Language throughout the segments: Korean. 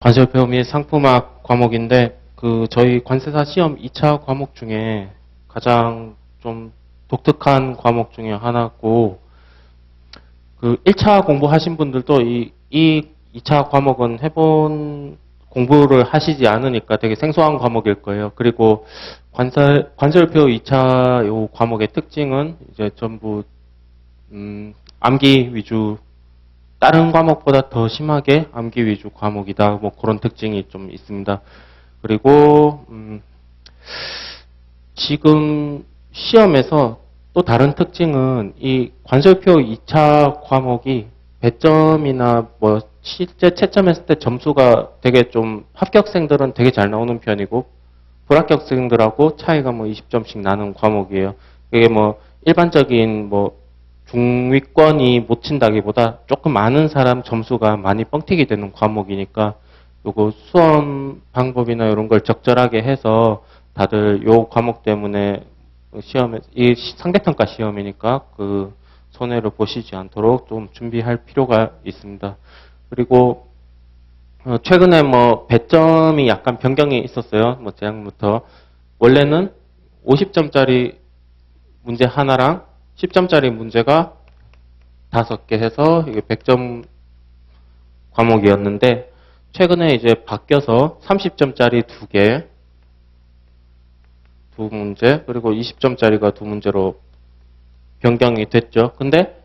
관세표 및 상품학 과목인데 저희 관세사 시험 2차 과목 중에 가장 좀 독특한 과목 중에 하나고 1차 공부하신 분들도 이 2차 과목은 해본 공부를 하시지 않으니까 되게 생소한 과목일 거예요. 그리고 관세표 2차 요 과목의 특징은 이제 전부 암기 위주, 다른 과목보다 더 심하게 암기 위주 과목이다. 뭐 그런 특징이 좀 있습니다. 그리고 지금 시험에서 또 다른 특징은 이 관세표 2차 과목이 배점이나 뭐 실제 채점했을 때 점수가 되게 좀 합격생들은 되게 잘 나오는 편이고 불합격생들하고 차이가 뭐 20점씩 나는 과목이에요. 이게 뭐 일반적인 뭐 중위권이 못 친다기보다 조금 많은 사람 점수가 많이 뻥튀기 되는 과목이니까 요거 수험 방법이나 이런 걸 적절하게 해서 다들 요 과목 때문에 시험에 이 상대평가 시험이니까 손해를 보시지 않도록 좀 준비할 필요가 있습니다. 그리고 최근에 뭐 배점이 약간 변경이 있었어요. 뭐 재학부터 원래는 50점짜리 문제 하나랑 10점짜리 문제가 5개 해서 이게 100점 과목이었는데 최근에 이제 바뀌어서 30점짜리 2개, 2문제, 그리고 20점짜리가 2문제로 변경이 됐죠. 근데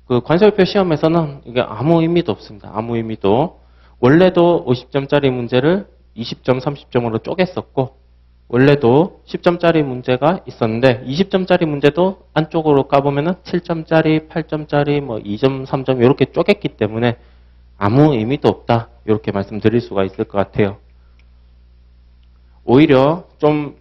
관세표 시험에서는 이게 아무 의미도 없습니다. 아무 의미도. 원래도 50점짜리 문제를 20점, 30점으로 쪼갰었고 원래도 10점짜리 문제가 있었는데 20점짜리 문제도 안쪽으로 까보면은 7점짜리, 8점짜리, 뭐 2점, 3점 이렇게 쪼갰기 때문에 아무 의미도 없다. 이렇게 말씀드릴 수가 있을 것 같아요. 오히려 좀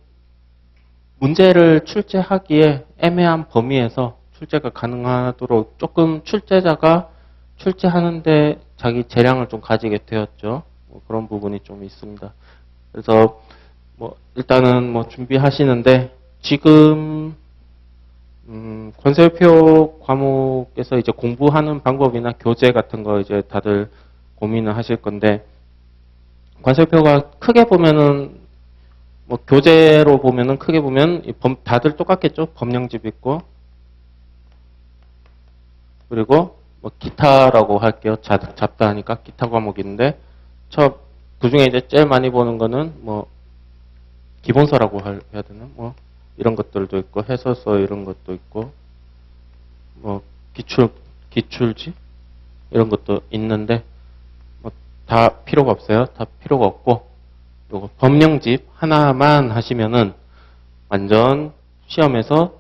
문제를 출제하기에 애매한 범위에서 출제가 가능하도록 조금 출제자가 출제하는데 자기 재량을 좀 가지게 되었죠. 뭐 그런 부분이 좀 있습니다. 그래서 뭐 일단은 뭐 준비하시는데 지금 관세표 과목에서 이제 공부하는 방법이나 교재 같은 거 이제 다들 고민을 하실 건데 관세표가 크게 보면은 뭐 교재로 보면은 크게 보면 다들 똑같겠죠. 법령집 있고 그리고 뭐 기타라고 할게요. 잡다 하니까 기타 과목인데 그중에 이제 제일 많이 보는 거는 뭐 기본서라고 해야 되나? 뭐 이런 것들도 있고 해설서 이런 것도 있고 뭐 기출지 이런 것도 있는데 뭐 다 필요가 없어요. 다 필요가 없고 요거 법령집 하나만 하시면은 완전 시험에서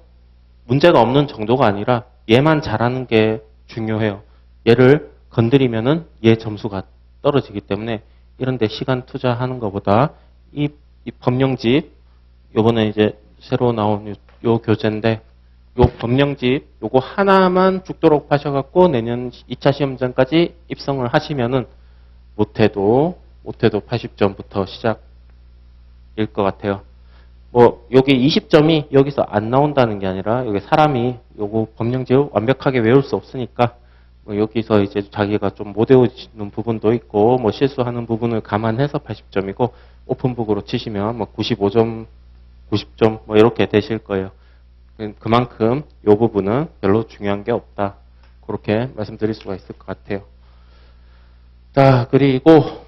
문제가 없는 정도가 아니라 얘만 잘하는 게 중요해요. 얘를 건드리면은 얘 점수가 떨어지기 때문에 이런 데 시간 투자하는 것보다 이 법령집 요번에 이제 새로 나온 요 교재인데 요 법령집 요거 하나만 죽도록 파셔갖고 내년 2차 시험장까지 입성을 하시면은 못해도 80점부터 시작일 것 같아요. 뭐 여기 20점이 여기서 안 나온다는 게 아니라 여기 사람이 요거 법령집 완벽하게 외울 수 없으니까 뭐 여기서 이제 자기가 좀 못 외우는 부분도 있고 뭐 실수하는 부분을 감안해서 80점이고 오픈북으로 치시면 뭐 95점, 90점 뭐 이렇게 되실 거예요. 그만큼 이 부분은 별로 중요한 게 없다. 그렇게 말씀드릴 수가 있을 것 같아요. 자, 그리고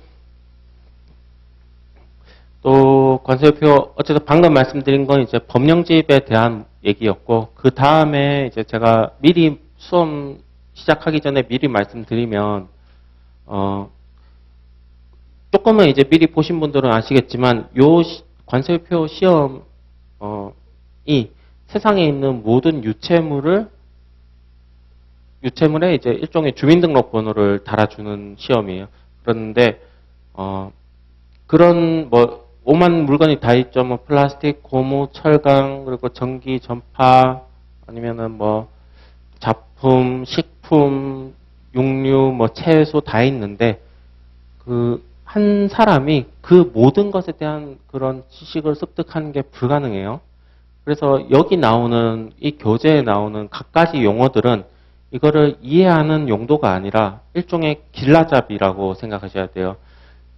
또 관세표 어쨌든 방금 말씀드린 건 이제 법령집에 대한 얘기였고 그 다음에 이제 제가 미리 수험 시작하기 전에 미리 말씀드리면 조금은 이제 미리 보신 분들은 아시겠지만 요 관세표 시험이 세상에 있는 모든 유체물에 이제 일종의 주민등록번호를 달아주는 시험이에요. 그런데 그런 뭐 오만 물건이 다 있죠. 뭐 플라스틱, 고무, 철강, 그리고 전기, 전파, 아니면은 뭐 잡품, 식품, 육류, 뭐 채소 다 있는데 한 사람이 그 모든 것에 대한 그런 지식을 습득하는 게 불가능해요. 그래서 여기 나오는 이 교재에 나오는 갖가지 용어들은 이거를 이해하는 용도가 아니라 일종의 길라잡이라고 생각하셔야 돼요.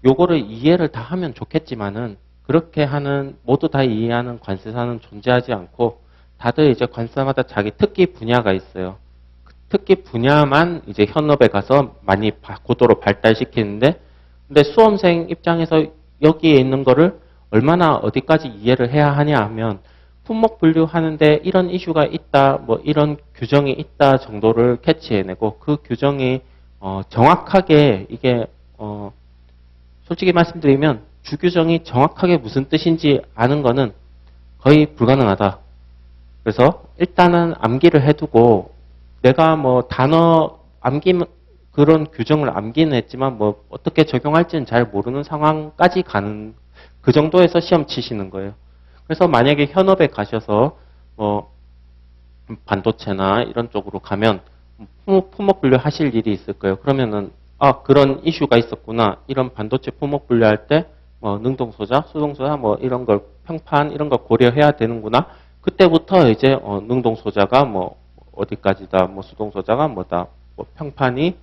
요거를 이해를 다 하면 좋겠지만은 그렇게 하는 모두 다 이해하는 관세사는 존재하지 않고 다들 이제 관세사마다 자기 특기 분야가 있어요. 그 특기 분야만 이제 현업에 가서 많이 고도로 발달시키는데 근데 수험생 입장에서 여기에 있는 거를 얼마나 어디까지 이해를 해야 하냐 하면 품목 분류하는데 이런 이슈가 있다, 뭐 이런 규정이 있다 정도를 캐치해내고 그 규정이 정확하게 이게 솔직히 말씀드리면 주규정이 정확하게 무슨 뜻인지 아는 거는 거의 불가능하다. 그래서 일단은 암기를 해두고 내가 뭐 단어 암기 그런 규정을 암기는 했지만 뭐 어떻게 적용할지는 잘 모르는 상황까지 가는 그 정도에서 시험 치시는 거예요. 그래서 만약에 현업에 가셔서 뭐 반도체나 이런 쪽으로 가면 품목 분류 하실 일이 있을 거예요. 그러면은 아 그런 이슈가 있었구나. 이런 반도체 품목 분류할 때 뭐 능동소자, 수동소자 뭐 이런 걸 평판 이런 걸 고려해야 되는구나. 그때부터 이제 능동소자가 뭐 어디까지다, 뭐 수동소자가 뭐다, 뭐 평판이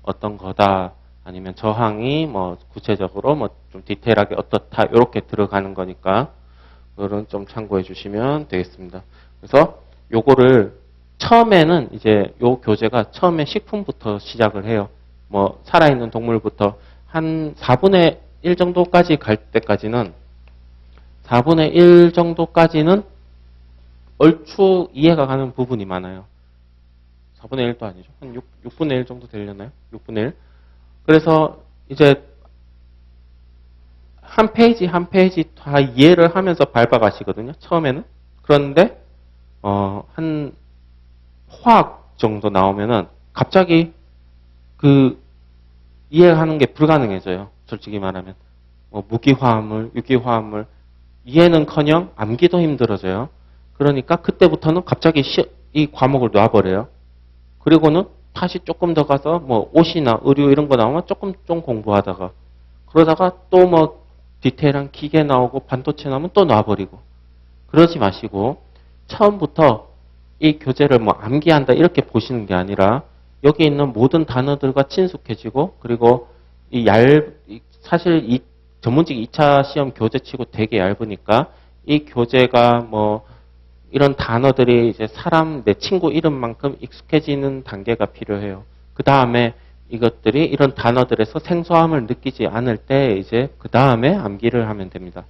어떤 거다, 아니면 저항이 뭐 구체적으로 뭐 좀 디테일하게 어떻다 이렇게 들어가는 거니까 그런 좀 참고해 주시면 되겠습니다. 그래서 요거를 처음에는 이제 요 교재가 처음에 식품부터 시작을 해요. 뭐 살아있는 동물부터 한 4분의 1 정도까지 갈 때까지는 4분의 1 정도까지는 얼추 이해가 가는 부분이 많아요. 4분의 1도 아니죠. 한 6분의 1 정도 되려나요? 6분의 1. 그래서 이제 한 페이지 한 페이지 다 이해를 하면서 밟아가시거든요. 처음에는. 그런데 한 화학 정도 나오면은 갑자기 그 이해하는 게 불가능해져요. 솔직히 말하면. 무기화합물, 유기화합물 이해는커녕 암기도 힘들어져요. 그러니까 그때부터는 갑자기 이 과목을 놔버려요. 그리고는 다시 조금 더 가서 뭐 옷이나 의류 이런 거 나오면 조금 좀 공부하다가 그러다가 또 뭐 디테일한 기계 나오고 반도체 나오면 또 놔버리고 그러지 마시고 처음부터 이 교재를 뭐 암기한다 이렇게 보시는 게 아니라 여기 있는 모든 단어들과 친숙해지고 그리고 사실 이 전문직 2차 시험 교재치고 되게 얇으니까 이 교재가 뭐 이런 단어들이 이제 사람 내 친구 이름만큼 익숙해지는 단계가 필요해요. 그 다음에 이것들이 이런 단어들에서 생소함을 느끼지 않을 때 이제 그 다음에 암기를 하면 됩니다.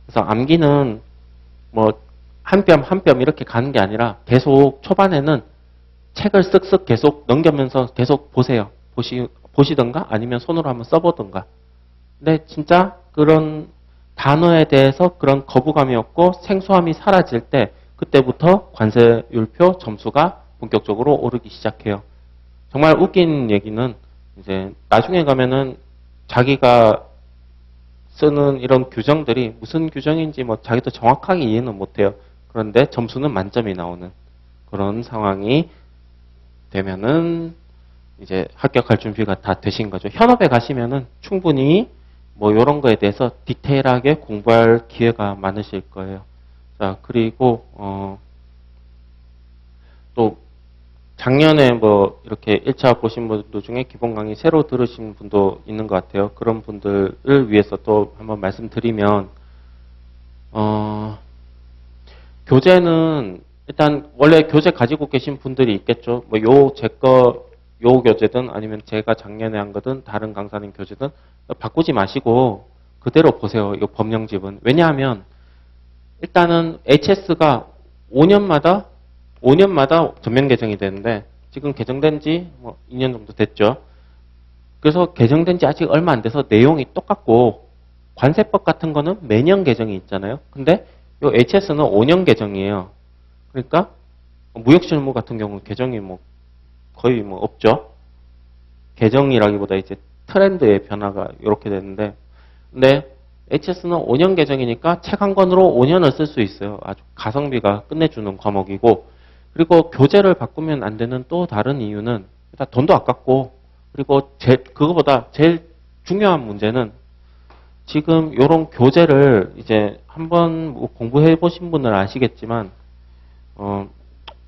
그래서 암기는 뭐 한 뼘 한 뼘 이렇게 가는 게 아니라 계속 초반에는 책을 쓱쓱 계속 넘기면서 계속 보세요. 보시던가 아니면 손으로 한번 써보던가. 근데 진짜 그런 단어에 대해서 그런 거부감이 없고 생소함이 사라질 때 그때부터 관세율표 점수가 본격적으로 오르기 시작해요. 정말 웃긴 얘기는 이제 나중에 가면은 자기가 쓰는 이런 규정들이 무슨 규정인지 뭐 자기도 정확하게 이해는 못해요. 그런데 점수는 만점이 나오는 그런 상황이 되면은 이제 합격할 준비가 다 되신 거죠. 현업에 가시면은 충분히 뭐 이런 거에 대해서 디테일하게 공부할 기회가 많으실 거예요. 자, 그리고 또 작년에 뭐 이렇게 1차 보신 분들 중에 기본 강의 새로 들으신 분도 있는 것 같아요. 그런 분들을 위해서 또 한번 말씀드리면 교재는 일단 원래 교재 가지고 계신 분들이 있겠죠. 뭐 요 교재든 아니면 제가 작년에 한 거든 다른 강사님 교재든 바꾸지 마시고 그대로 보세요. 이 법령집은. 왜냐하면 일단은 HS가 5년마다 전면 개정이 되는데 지금 개정된 지 뭐 2년 정도 됐죠. 그래서 개정된 지 아직 얼마 안 돼서 내용이 똑같고 관세법 같은 거는 매년 개정이 있잖아요. 근데 이 HS는 5년 개정이에요. 그러니까 무역실무 같은 경우는 개정이 뭐 거의 뭐 없죠. 개정이라기보다 이제 트렌드의 변화가 이렇게 되는데 근데 HS는 5년 개정이니까 책 한 권으로 5년을 쓸 수 있어요. 아주 가성비가 끝내주는 과목이고 그리고 교재를 바꾸면 안 되는 또 다른 이유는 일단 돈도 아깝고 그리고 그거보다 제일 중요한 문제는 지금 이런 교재를 이제 한번 공부해 보신 분은 아시겠지만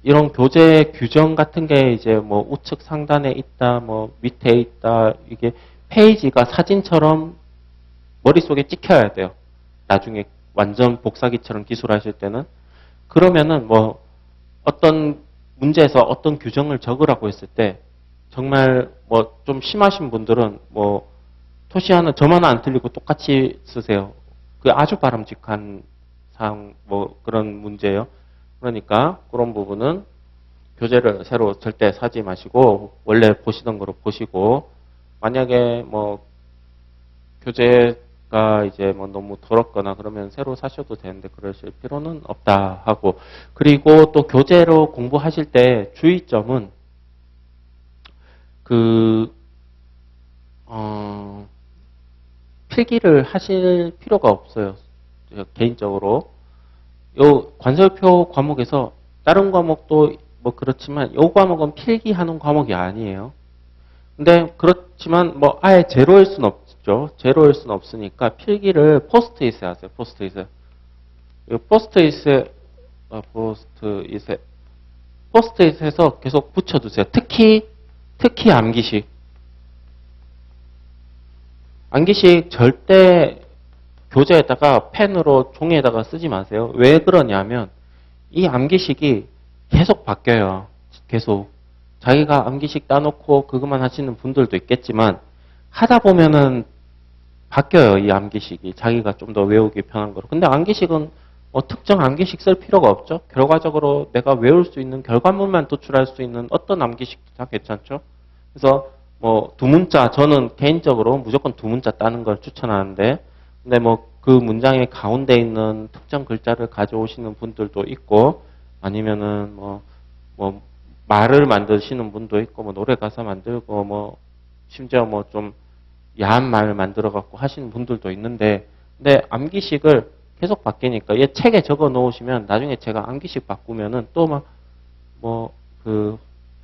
이런 교재 규정 같은 게 이제 뭐 우측 상단에 있다, 뭐 밑에 있다, 이게 페이지가 사진처럼 머릿속에 찍혀야 돼요. 나중에 완전 복사기처럼 기술하실 때는. 그러면은 뭐 어떤 문제에서 어떤 규정을 적으라고 했을 때 정말 뭐 좀 심하신 분들은 뭐 토시하는 점 하나 안 틀리고 똑같이 쓰세요. 그 아주 바람직한 사항 뭐 그런 문제예요. 그러니까 그런 부분은 교재를 새로 절대 사지 마시고 원래 보시던 거로 보시고 만약에 뭐 교재가 이제 뭐 너무 더럽거나 그러면 새로 사셔도 되는데 그러실 필요는 없다 하고 그리고 또 교재로 공부하실 때 주의점은 그 필기를 하실 필요가 없어요. 개인적으로 요 관설표 과목에서 다른 과목도 뭐 그렇지만 요 과목은 필기하는 과목이 아니에요. 근데 그렇지만 뭐 아예 제로일 수는 없죠. 제로일 수는 없으니까 필기를 포스트잇에 하세요. 포스트잇에. 포스트잇에서 계속 붙여두세요. 특히 암기식. 암기식 절대 교재에다가 펜으로 종이에다가 쓰지 마세요. 왜 그러냐면 이 암기식이 계속 바뀌어요. 계속. 자기가 암기식 따놓고 그것만 하시는 분들도 있겠지만 하다 보면은 바뀌어요. 이 암기식이. 자기가 좀 더 외우기 편한 거로. 근데 암기식은 뭐 특정 암기식 쓸 필요가 없죠. 결과적으로 내가 외울 수 있는 결과물만 도출할 수 있는 어떤 암기식도 다 괜찮죠. 그래서 뭐 두 문자 저는 개인적으로 무조건 두 문자 따는 걸 추천하는데 근데 뭐 그 문장의 가운데 있는 특정 글자를 가져오시는 분들도 있고 아니면은 뭐 말을 만드시는 분도 있고 뭐 노래 가사 만들고 뭐 심지어 뭐 좀 야한 말을 만들어 갖고 하시는 분들도 있는데 근데 암기식을 계속 바뀌니까 얘 책에 적어 놓으시면 나중에 제가 암기식 바꾸면은 또 막 뭐 그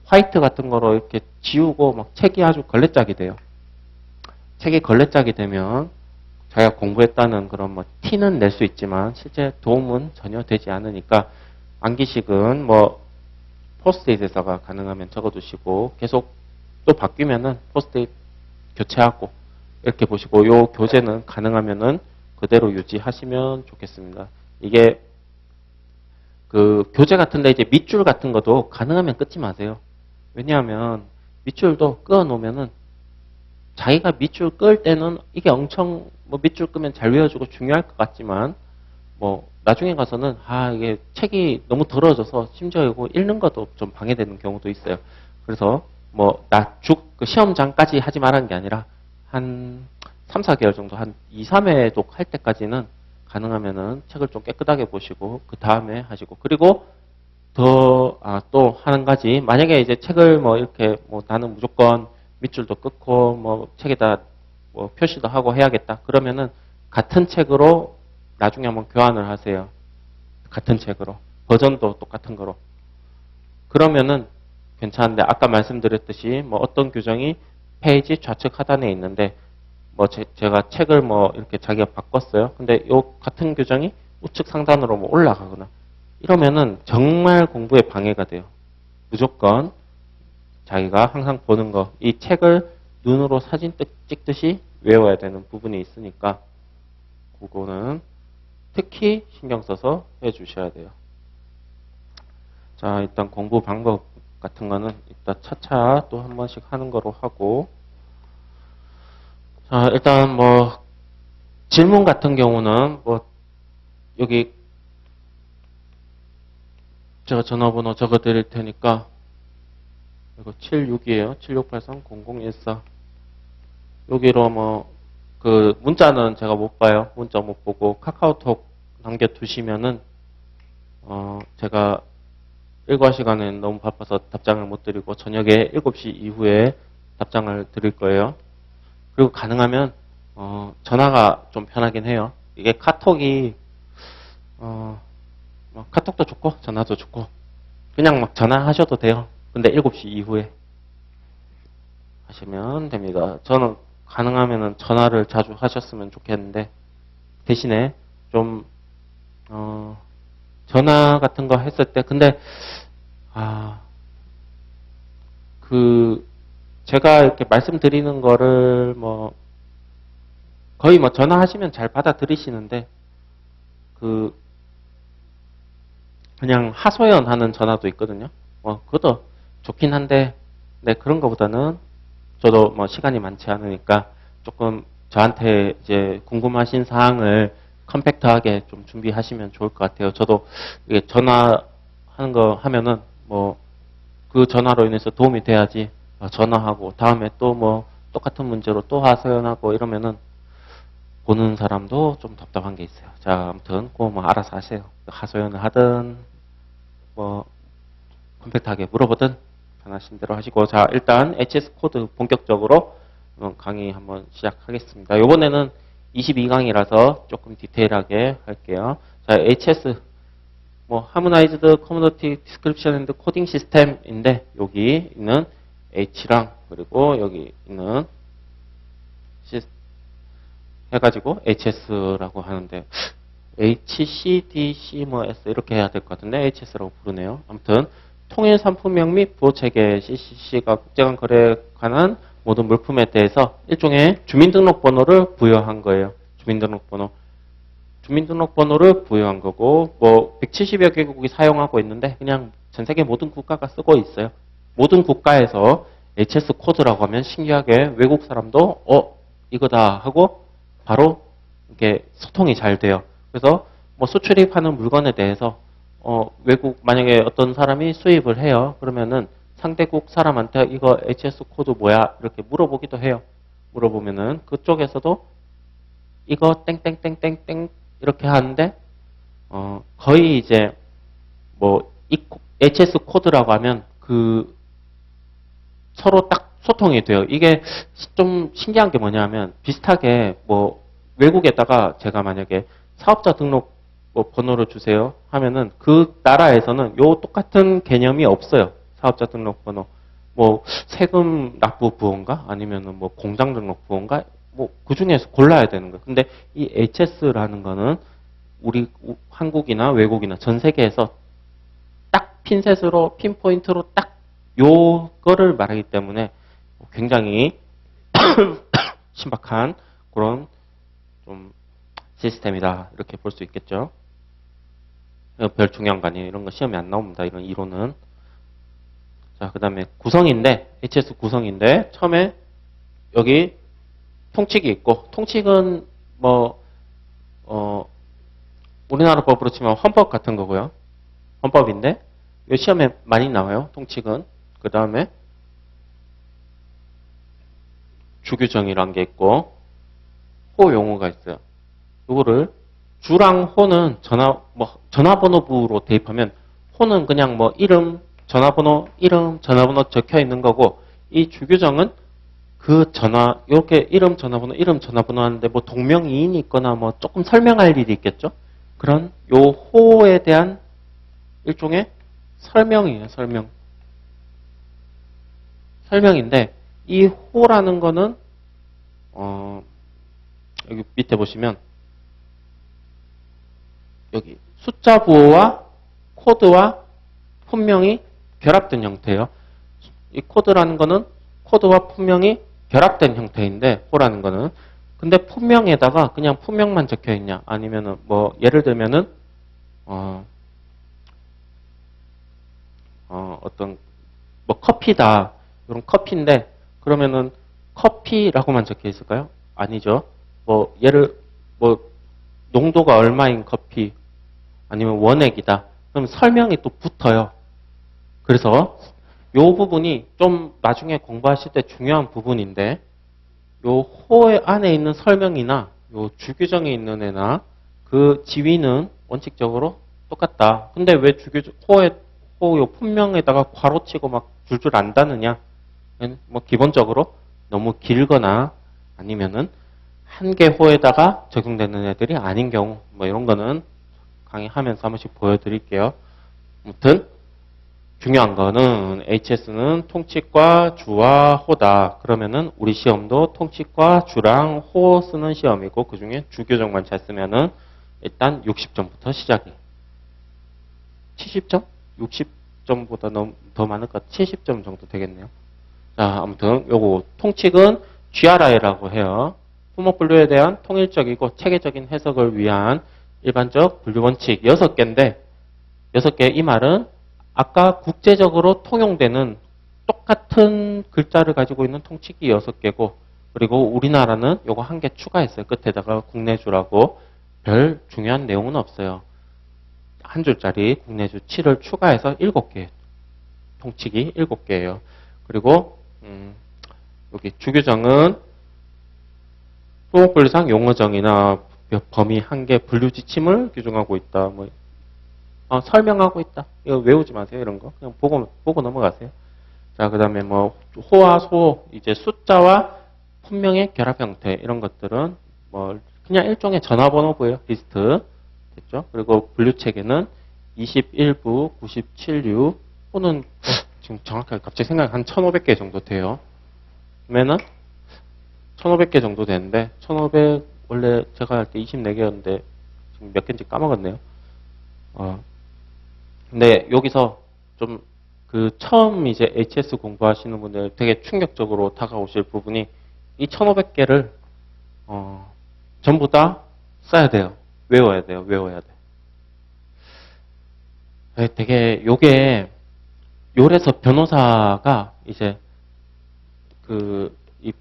화이트 같은 거로 이렇게 지우고 막 책이 아주 걸레짝이 돼요. 책이 걸레짝이 되면 자기가 공부했다는 그런 뭐 티는 낼 수 있지만 실제 도움은 전혀 되지 않으니까 암기식은 뭐 포스트잇에다가 가능하면 적어두시고 계속 또 바뀌면은 포스트잇 교체하고 이렇게 보시고 요 교재는 가능하면은 그대로 유지하시면 좋겠습니다. 이게 그 교재 같은데 이제 밑줄 같은 것도 가능하면 끊지 마세요. 왜냐하면 밑줄도 끊어 놓으면은 자기가 밑줄 끌 때는 이게 엄청 뭐 밑줄 끄면 잘 외워주고 중요할 것 같지만 뭐 나중에 가서는 이게 책이 너무 더러워져서 심지어 이거 읽는 것도 좀 방해되는 경우도 있어요. 그래서 뭐 그 시험장까지 하지 말라는 게 아니라 한 3, 4개월 정도 한 2, 3회도 할 때까지는 가능하면은 책을 좀 깨끗하게 보시고 그 다음에 하시고 그리고 또 한 가지 만약에 이제 책을 뭐 이렇게 뭐 나는 무조건 밑줄도 끊고 뭐 책에다 뭐 표시도 하고 해야겠다. 그러면은 같은 책으로 나중에 한번 교환을 하세요. 같은 책으로. 버전도 똑같은 거로. 그러면은 괜찮은데 아까 말씀드렸듯이 뭐 어떤 규정이 페이지 좌측 하단에 있는데 뭐 제가 책을 뭐 이렇게 자기가 바꿨어요. 근데 요 같은 규정이 우측 상단으로 뭐 올라가거나 이러면은 정말 공부에 방해가 돼요. 무조건 자기가 항상 보는 거, 이 책을 눈으로 사진 찍듯이 외워야 되는 부분이 있으니까 그거는 특히 신경 써서 해 주셔야 돼요. 자, 일단 공부 방법 같은 거는 이따 차차 또 한 번씩 하는 거로 하고 자, 일단 뭐 질문 같은 경우는 뭐 여기 제가 전화번호 적어 드릴 테니까 이거 76이에요. 7683-0014 여기로 뭐 그 문자는 제가 못 봐요. 문자 못 보고 카카오톡 남겨두시면은 제가 일과 시간엔 너무 바빠서 답장을 못 드리고 저녁에 7시 이후에 답장을 드릴 거예요. 그리고 가능하면 전화가 좀 편하긴 해요. 이게 카톡이 뭐 카톡도 좋고 전화도 좋고 그냥 막 전화하셔도 돼요. 근데 7시 이후에 하시면 됩니다. 저는 가능하면 전화를 자주 하셨으면 좋겠는데 대신에 좀 전화 같은 거 했을 때 근데 그 제가 이렇게 말씀드리는 거를 뭐 거의 뭐 전화하시면 잘 받아들이시는데 그냥 하소연하는 전화도 있거든요. 그것도 좋긴 한데 네, 그런 것보다는 저도 뭐 시간이 많지 않으니까 조금 저한테 이제 궁금하신 사항을 컴팩트하게 좀 준비하시면 좋을 것 같아요. 저도 이게 전화하는 거 하면은 뭐 그 전화로 인해서 도움이 돼야지 전화하고 다음에 또 뭐 똑같은 문제로 또 하소연하고 이러면은 보는 사람도 좀 답답한 게 있어요. 자, 아무튼 그거 뭐 알아서 하세요. 하소연을 하든 뭐 컴팩트하게 물어보든 편하신 대로 하시고 자, 일단 HS 코드 본격적으로 강의 한번 시작하겠습니다. 이번에는 22강이라서 조금 디테일하게 할게요. 자, HS 뭐 Harmonized Community Description and Coding System인데 여기 있는 H랑 그리고 여기 있는 해가지고 HS라고 하는데 HCDC 뭐 S 이렇게 해야 될 것 같은데 HS라고 부르네요. 아무튼 통일 상품명 및 부호 체계 CCC가 국제간 거래에 관한 모든 물품에 대해서 일종의 주민등록번호를 부여한 거예요. 주민등록번호를 부여한 거고 뭐 170여 개국이 사용하고 있는데 그냥 전 세계 모든 국가가 쓰고 있어요. 모든 국가에서 HS 코드라고 하면 신기하게 외국 사람도 이거다 하고 바로 이렇게 소통이 잘 돼요. 그래서 뭐 수출입하는 물건에 대해서 외국 만약에 어떤 사람이 수입을 해요. 그러면은 상대국 사람한테 이거 HS 코드 뭐야? 이렇게 물어보기도 해요. 물어보면은 그쪽에서도 이거 땡땡땡땡땡 이렇게 하는데 거의 이제 뭐 이 HS 코드라고 하면 서로 딱 소통이 돼요. 이게 좀 신기한 게 뭐냐면 비슷하게 뭐 외국에다가 제가 만약에 사업자 등록 뭐 번호를 주세요 하면은 그 나라에서는 요 똑같은 개념이 없어요. 사업자 등록 번호. 뭐 세금 납부 부호인가 아니면은 뭐 공장 등록 부호인가 뭐 그 중에서 골라야 되는 거예요. 근데 이 HS라는 거는 우리 한국이나 외국이나 전 세계에서 딱 핀셋으로 핀포인트로 딱 요거를 말하기 때문에 굉장히 신박한 그런 좀 시스템이다 이렇게 볼 수 있겠죠. 별 중요한 거 아니에요. 이런 거 시험에 안 나옵니다. 이런 이론은. 자, 그 다음에 구성인데 HS 구성인데 처음에 여기 통칙이 있고 통칙은 뭐 우리나라 법으로 치면 헌법 같은 거고요. 헌법인데 이 시험에 많이 나와요. 통칙은. 그 다음에 주규정이란 게 있고 호 용어가 있어요. 이거를 주랑 호는 전화번호부로 대입하면 호는 그냥 뭐 이름, 전화번호 적혀 있는 거고 이 주규정은 이렇게 이름, 전화번호 하는데 뭐 동명이인이 있거나 뭐 조금 설명할 일이 있겠죠? 그런 요 호에 대한 일종의 설명이에요, 설명인데 이 호라는 거는 여기 밑에 보시면 여기 숫자 부호와 코드와 품명이 결합된 형태예요. 이 코드라는 거는 코드와 품명이 결합된 형태인데 호라는 거는 근데 품명에다가 그냥 품명만 적혀 있냐 아니면은 뭐 예를 들면은 어떤 뭐 커피다 이런 커피인데 그러면은 커피라고만 적혀 있을까요? 아니죠. 뭐 농도가 얼마인 커피 아니면 원액이다. 그럼 설명이 또 붙어요. 그래서 이 부분이 좀 나중에 공부하실 때 중요한 부분인데 요 호 안에 있는 설명이나 요 주규정에 있는 애나 그 지위는 원칙적으로 똑같다. 근데 왜 요 품명에다가 괄호치고 막 줄줄 안다느냐? 뭐 기본적으로 너무 길거나 아니면은 한 개 호에다가 적용되는 애들이 아닌 경우 뭐 이런 거는 강의하면서 한 번씩 보여드릴게요. 아무튼 중요한 거는 HS는 통칙과 주와 호다. 그러면은 우리 시험도 통칙과 주랑 호 쓰는 시험이고 그 중에 주 교정만 잘 쓰면은 일단 60점부터 시작이에요. 70점? 60점보다 더 많을 것 같아요. 70점 정도 되겠네요. 자, 아무튼 요거 통칙은 GRI라고 해요. 품목 분류에 대한 통일적이고 체계적인 해석을 위한 일반적 분류 원칙 6개인데 6개 이 말은 아까 국제적으로 통용되는 똑같은 글자를 가지고 있는 통치기 6개고 그리고 우리나라는 요거 1개 추가했어요. 끝에다가 국내주라고 별 중요한 내용은 없어요. 한 줄짜리 국내주 7을 추가해서 7개 통치기 7개예요. 그리고 여기 주규정은 품목분류상 용어정의나 범위 한계 분류 지침을 규정하고 있다. 뭐 설명하고 있다. 이거 외우지 마세요. 이런 거 그냥 보고 넘어가세요. 자, 그다음에 뭐 호와 소 이제 숫자와 품명의 결합 형태 이런 것들은 뭐 그냥 일종의 전화번호부예요. 리스트 됐죠? 그리고 분류 체계는 21부, 97류 또는 지금 정확하게 갑자기 생각이 한 1,500개 정도 돼요. 그러면은 1,500개 정도 되는데 1,500 원래 제가 할 때 24개였는데 지금 몇 개인지 까먹었네요. 근데 여기서 좀 그 처음 이제 HS 공부하시는 분들 되게 충격적으로 다가오실 부분이 이 1,500개를 전부 다 써야 돼요. 외워야 돼요. 외워야 돼. 되게 요게 요래서 변호사가 이제 이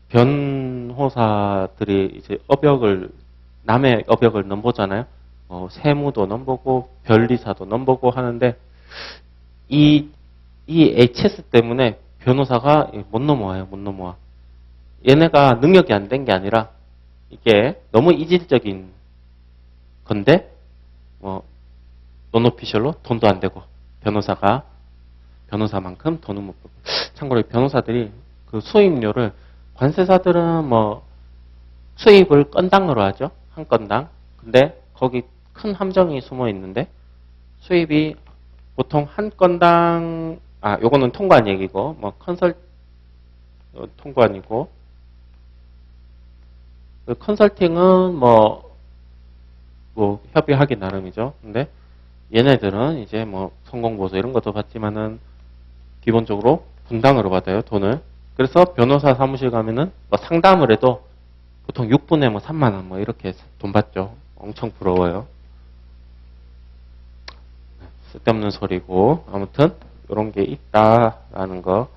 변호사들이 이제 남의 업역을 넘보잖아요. 세무도 넘보고 변리사도 넘보고 하는데 이 HS 때문에 변호사가 못 넘어와요. 못 넘어와. 얘네가 능력이 안 된 게 아니라 이게 너무 이질적인 건데 논오피셜로 돈도 안 되고 변호사만큼 돈은 못 벌고. 참고로 변호사들이 그 수입료를 관세사들은 뭐 수입을 건당으로 하죠. 한 건당. 근데 거기 큰 함정이 숨어 있는데 수입이 보통 한 건당 요거는 통관 얘기고 뭐 통관이고 그 컨설팅은 뭐 협의하기 나름이죠. 근데 얘네들은 이제 뭐 성공보수 이런 것도 받지만은 기본적으로 분당으로 받아요, 돈을. 그래서 변호사 사무실 가면은 뭐 상담을 해도 보통 6분에 뭐 3만 원 뭐 이렇게 돈 받죠. 엄청 부러워요. 쓸데없는 소리고 아무튼 이런 게 있다라는 거.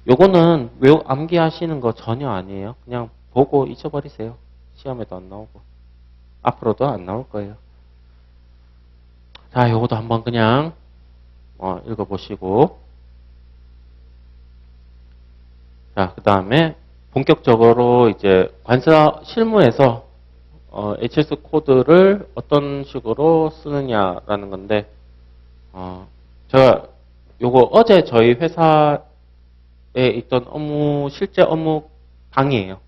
요거는 암기하시는 거 전혀 아니에요. 그냥 보고 잊어버리세요. 시험에도 안 나오고 앞으로도 안 나올 거예요. 자, 요것도 한번 그냥 읽어보시고 자, 그 다음에 본격적으로 이제 관세사 실무에서 HS 코드를 어떤 식으로 쓰느냐라는 건데 제가 요거 어제 저희 회사에 있던 실제 업무 강의예요.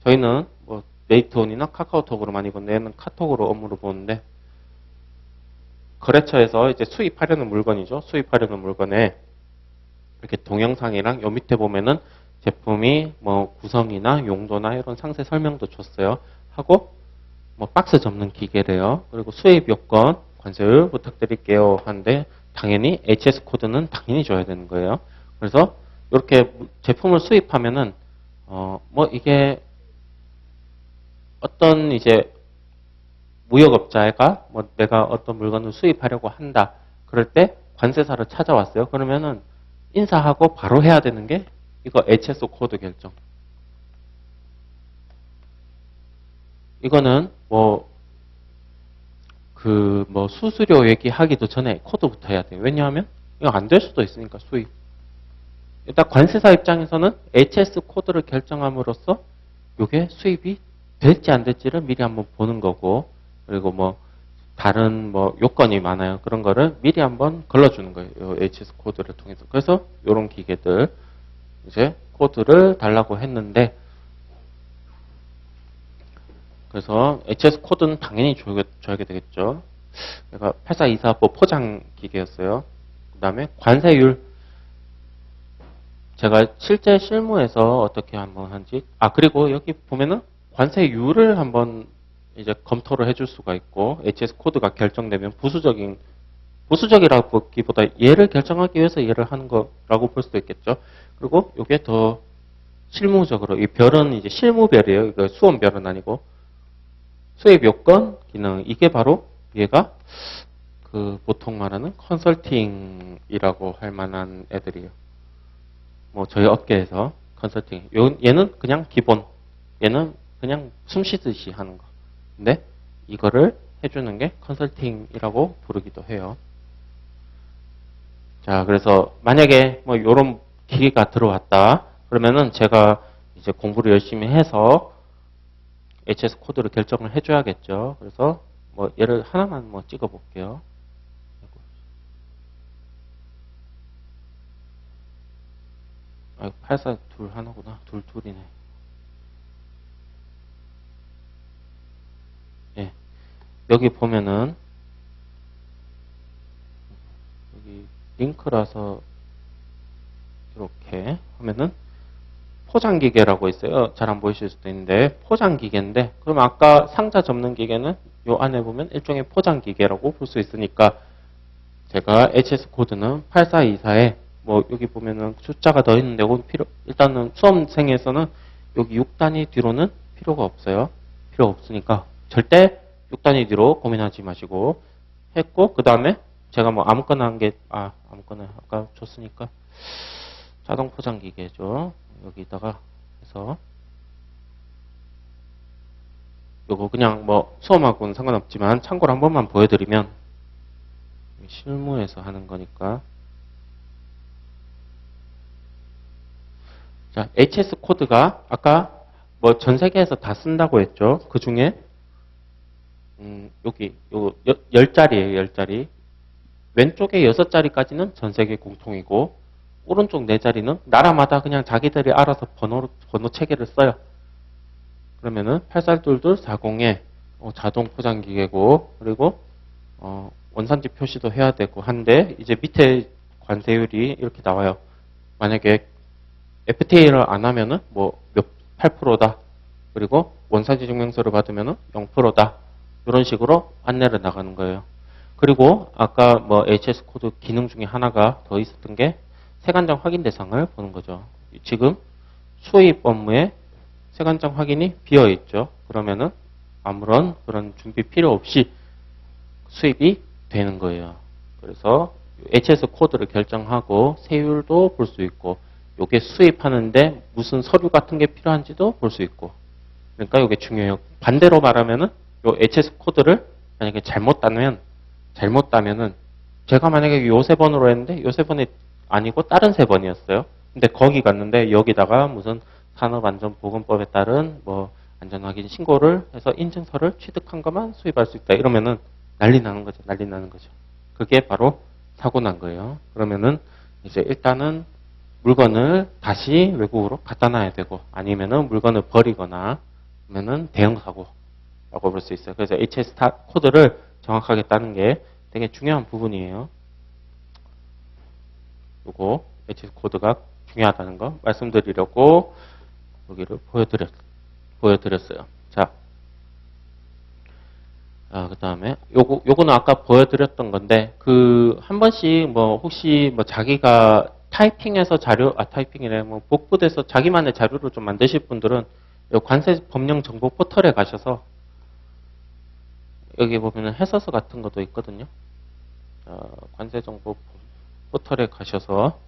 저희는 뭐 메이트온이나 카카오톡으로 많이 보는데 얘는 카톡으로 업무를 보는데 거래처에서 이제 수입하려는 물건이죠. 수입하려는 물건에 이렇게 동영상이랑 요 밑에 보면은 제품이 뭐 구성이나 용도나 이런 상세 설명도 줬어요. 하고 뭐 박스 접는 기계래요. 그리고 수입 요건 관세율 부탁드릴게요 하는데 당연히 HS 코드는 당연히 줘야 되는 거예요. 그래서 이렇게 제품을 수입하면은 뭐 이게 어떤 이제 무역업자가 뭐 내가 어떤 물건을 수입하려고 한다. 그럴 때 관세사를 찾아왔어요. 그러면은 인사하고 바로 해야 되는 게 이거 HS 코드 결정. 이거는 수수료 얘기하기도 전에 코드부터 해야 돼요. 왜냐하면 이거 안 될 수도 있으니까 수입. 일단 관세사 입장에서는 HS 코드를 결정함으로써 이게 수입이 될지 안 될지를 미리 한번 보는 거고, 그리고 뭐 다른 요건이 많아요. 그런 거를 미리 한번 걸러주는 거예요. 요 HS 코드를 통해서. 그래서 이런 기계들 이제 코드를 달라고 했는데, 그래서 HS 코드는 당연히 줘야 되겠죠. 그러니까 8424법 포장 기계였어요. 그 다음에 관세율. 제가 실제 실무에서 어떻게 한번 한지. 그리고 여기 보면은 관세율을 한번 이제 검토를 해줄 수가 있고, HS 코드가 결정되면 부수적이라고 보기보다 얘를 결정하기 위해서 얘를 하는 거라고 볼 수도 있겠죠. 그리고 이게 더 실무적으로 이 별은 이제 실무별이에요. 이거 수험별은 아니고 수입 요건 기능 이게 바로 얘가 그 보통 말하는 컨설팅이라고 할 만한 애들이에요. 뭐 저희 업계에서 컨설팅. 얘는 그냥 기본. 얘는 그냥 숨 쉬듯이 하는 거. 근데 이거를 해주는 게 컨설팅이라고 부르기도 해요. 자, 그래서 만약에 뭐 요런 기계가 들어왔다. 그러면은 제가 이제 공부를 열심히 해서 HS 코드를 결정을 해줘야겠죠. 그래서 뭐 얘를 하나만 뭐 찍어 볼게요. 아, 84 둘 하나구나. 둘이네. 예. 여기 보면은 여기 링크라서 이렇게 하면은 포장기계라고 있어요. 잘 안 보이실 수도 있는데 포장기계인데 그럼 아까 상자 접는 기계는 요 안에 보면 일종의 포장기계라고 볼 수 있으니까 제가 HS 코드는 8424에 뭐 여기 보면은 숫자가 더 있는데 이건 일단은 수험생에서는 여기 6단위 뒤로는 필요가 없어요. 필요 없으니까 절대 6단위 뒤로 고민하지 마시고 했고 그 다음에 제가 뭐 아무거나 한 게 아무거나 아까 줬으니까 자동 포장기계죠. 여기다가 해서 요거 그냥 뭐 수험하고는 상관없지만 참고로 한 번만 보여드리면 실무에서 하는 거니까 자 HS 코드가 아까 뭐 전 세계에서 다 쓴다고 했죠. 그 중에 여기 요 10자리예요. 10자리 왼쪽에 6자리까지는 전 세계 공통이고 오른쪽 4자리는 나라마다 그냥 자기들이 알아서 번호 체계를 써요. 그러면은 8422240에 자동 포장기계고 그리고 원산지 표시도 해야 되고 한데 이제 밑에 관세율이 이렇게 나와요. 만약에 FTA를 안 하면은 뭐 몇 8%다. 그리고 원산지 증명서를 받으면은 0%다. 이런 식으로 안내를 나가는 거예요. 그리고 아까 뭐 HS 코드 기능 중에 하나가 더 있었던 게 세관장 확인 대상을 보는 거죠. 지금 수입 업무에 세관장 확인이 비어 있죠. 그러면은 아무런 그런 준비 필요 없이 수입이 되는 거예요. 그래서 HS 코드를 결정하고 세율도 볼 수 있고 요게 수입하는데 무슨 서류 같은 게 필요한지도 볼 수 있고 그러니까 이게 중요해요. 반대로 말하면은 요 HS 코드를 만약에 잘못 따면은 제가 만약에 요 3번으로 했는데 요 3번이 아니고 다른 3번이었어요. 근데 거기 갔는데 여기다가 무슨 산업안전보건법에 따른 뭐 안전확인 신고를 해서 인증서를 취득한 것만 수입할 수 있다. 이러면은 난리 나는 거죠. 난리 나는 거죠. 그게 바로 사고 난 거예요. 그러면은 이제 일단은 물건을 다시 외국으로 갖다 놔야 되고 아니면은 물건을 버리거나 하면은 대형 사고라고 볼 수 있어요. 그래서 HS 코드를 정확하게 따는 게 되게 중요한 부분이에요. 요거 HS 코드가 중요하다는 거 말씀드리려고 여기를 보여드렸어요. 자, 그 다음에 요거는 아까 보여드렸던 건데 한 번씩 뭐 혹시 뭐 자기가 타이핑해서 타이핑이래 뭐 복붙해서 자기만의 자료를 좀 만드실 분들은 요 관세 법령 정보 포털에 가셔서 여기 보면은 해서서 같은 것도 있거든요. 관세 정보 포털에 가셔서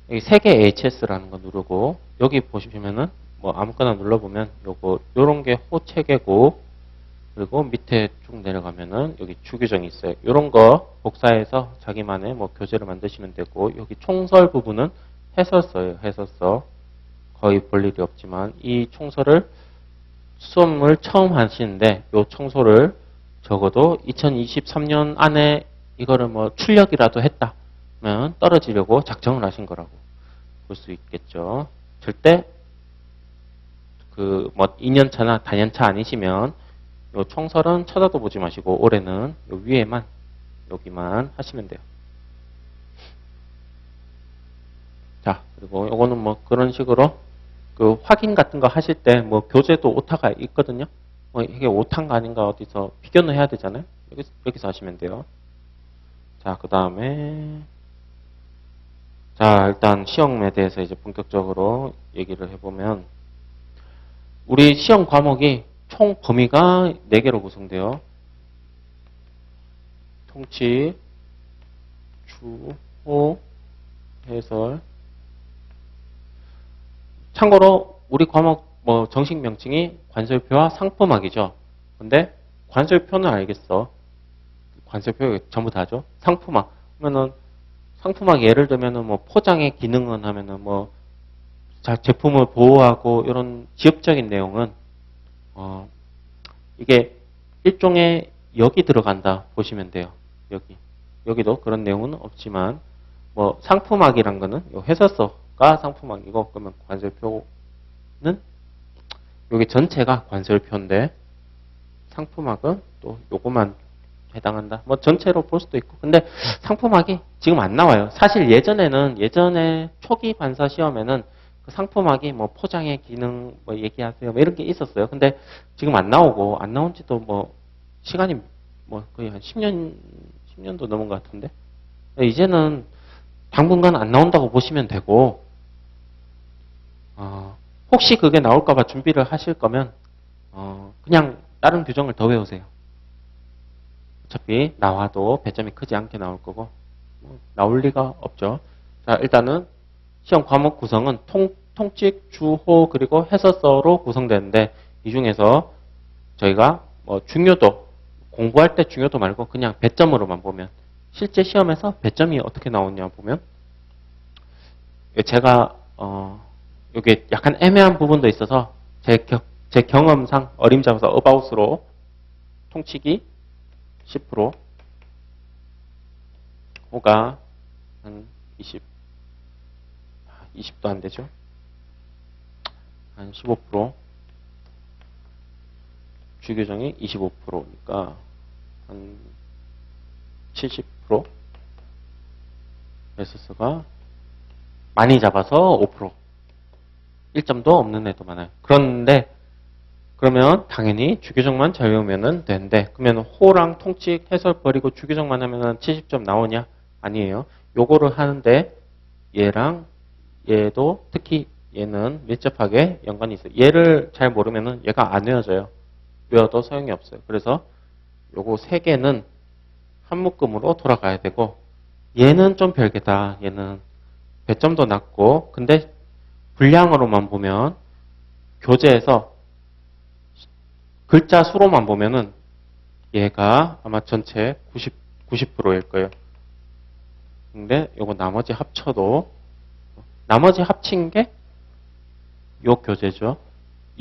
여기 세계 HS라는 거 누르고 여기 보시면은 뭐 아무거나 눌러보면 요런 게 호체계고 그리고 밑에 쭉 내려가면은 여기 주규정이 있어요. 요런 거 복사해서 자기만의 뭐 교재를 만드시면 되고 여기 총설 부분은 해설서예요. 해설서 거의 볼 일이 없지만 이 총설을 수업을 처음 하시는데 요 청소를 적어도 2023년 안에 이거를 뭐 출력이라도 했다면 떨어지려고 작정을 하신 거라고 볼 수 있겠죠. 절대 그 뭐 2년차나 다년차 아니시면 요 총설은 쳐다도 보지 마시고 올해는 요 위에만 여기만 하시면 돼요. 자, 그리고 요거는 뭐 그런 식으로 그 확인 같은 거 하실 때 뭐 교재도 오타가 있거든요. 뭐 이게 오타인가 아닌가 어디서 비교는 해야 되잖아요. 여기서 하시면 돼요. 자, 그 다음에 자, 일단 시험에 대해서 이제 본격적으로 얘기를 해보면, 우리 시험 과목이 총 범위가 4개로 구성돼요. 통치, 주호, 해설. 참고로 우리 과목 뭐 정식 명칭이 관설표와 상품학이죠. 근데 관설표는 알겠어. 관설표 전부 다죠. 상품학 하면은 상품학 예를 들면은 뭐 포장의 기능은 하면은 뭐 제품을 보호하고 이런 지엽적인 내용은 이게 일종의 역이 들어간다 보시면 돼요. 여기도 그런 내용은 없지만 뭐 상품학이란 거는 요 해설서가 상품학이고 그러면 관설표는 여기 전체가 관설표인데 상품학은 또 요거만 해당한다. 뭐 전체로 볼 수도 있고. 근데 상품학이 지금 안 나와요. 사실 예전에 초기 반사 시험에는 그 상품학이 뭐 포장의 기능 뭐 얘기하세요. 뭐 이런 게 있었어요. 근데 지금 안 나오고 안 나온 지도 뭐 시간이 뭐 거의 한 10년도 넘은 것 같은데. 이제는 당분간 안 나온다고 보시면 되고, 혹시 그게 나올까봐 준비를 하실 거면, 그냥 다른 규정을 더 외우세요. 어차피 나와도 배점이 크지 않게 나올 거고, 나올 리가 없죠. 자, 일단은 시험 과목 구성은 통칙, 주호, 그리고 해설서로 구성되는데, 이 중에서 저희가 뭐 중요도, 공부할 때 중요도 말고 그냥 배점으로만 보면, 실제 시험에서 배점이 어떻게 나오냐 보면, 제가 이게 약간 애매한 부분도 있어서 제 경험상 어림잡아서 어바웃으로 통치기 10%, 호가 한 20도 안 되죠. 한 15%, 주교정이 25%니까 한 70%, 에서스가 많이 잡아서 5%. 1점도 없는 애도 많아요. 그런데 그러면 당연히 주교정만 잘 외우면 되는데 그러면 호랑 통칙 해설 버리고 주교정만 하면 70점 나오냐? 아니에요. 요거를 하는데 얘랑 얘도 특히 얘는 밀접하게 연관이 있어요. 얘를 잘 모르면 얘가 안 외워져요. 외워도 소용이 없어요. 그래서 요거 3개는 한 묶음으로 돌아가야 되고 얘는 좀 별개다. 얘는 배점도 낮고 근데 분량으로만 보면 교재에서 글자 수로만 보면은 얘가 아마 전체 90%일 거예요. 근데 요거 나머지 합쳐도 나머지 합친 게 요 교재죠.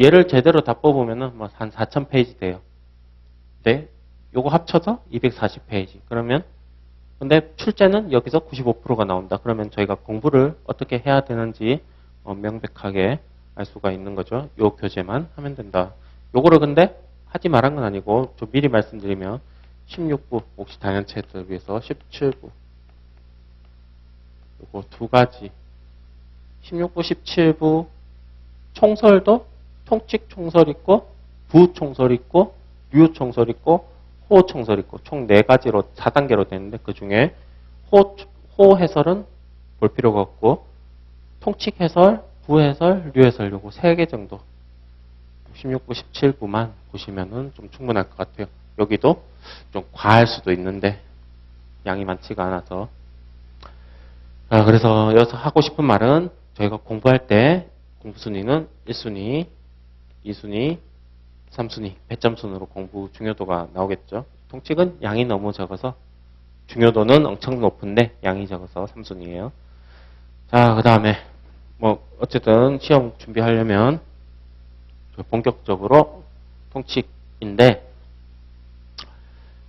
얘를 제대로 다 뽑으면은 뭐 한 4,000페이지 돼요. 근데 요거 합쳐서 240페이지. 그러면 근데 출제는 여기서 95%가 나온다. 그러면 저희가 공부를 어떻게 해야 되는지 명백하게 알 수가 있는 거죠. 요 교재만 하면 된다. 요거를 근데 하지 말한 건 아니고 좀 미리 말씀드리면 16부 혹시 단연체들 위해서 17부 요거 2가지 16부 17부 총설도 통칙 총설 있고 부 총설 있고 류 총설 있고 호 총설 있고 총 4가지로 4단계로 되는데 그 중에 호 해설은 볼 필요가 없고 통칙 해설, 부 해설, 류 해설 요거 3개 정도 16부, 17부만 보시면은 좀 충분할 것 같아요. 여기도 좀 과할 수도 있는데 양이 많지가 않아서 그래서 여기서 하고 싶은 말은 저희가 공부할 때 공부 순위는 1순위, 2순위, 3순위, 배점 순으로 공부 중요도가 나오겠죠. 통칙은 양이 너무 적어서 중요도는 엄청 높은데 양이 적어서 3순위예요. 자, 그 다음에 뭐 어쨌든 시험 준비하려면 본격적으로 통칙인데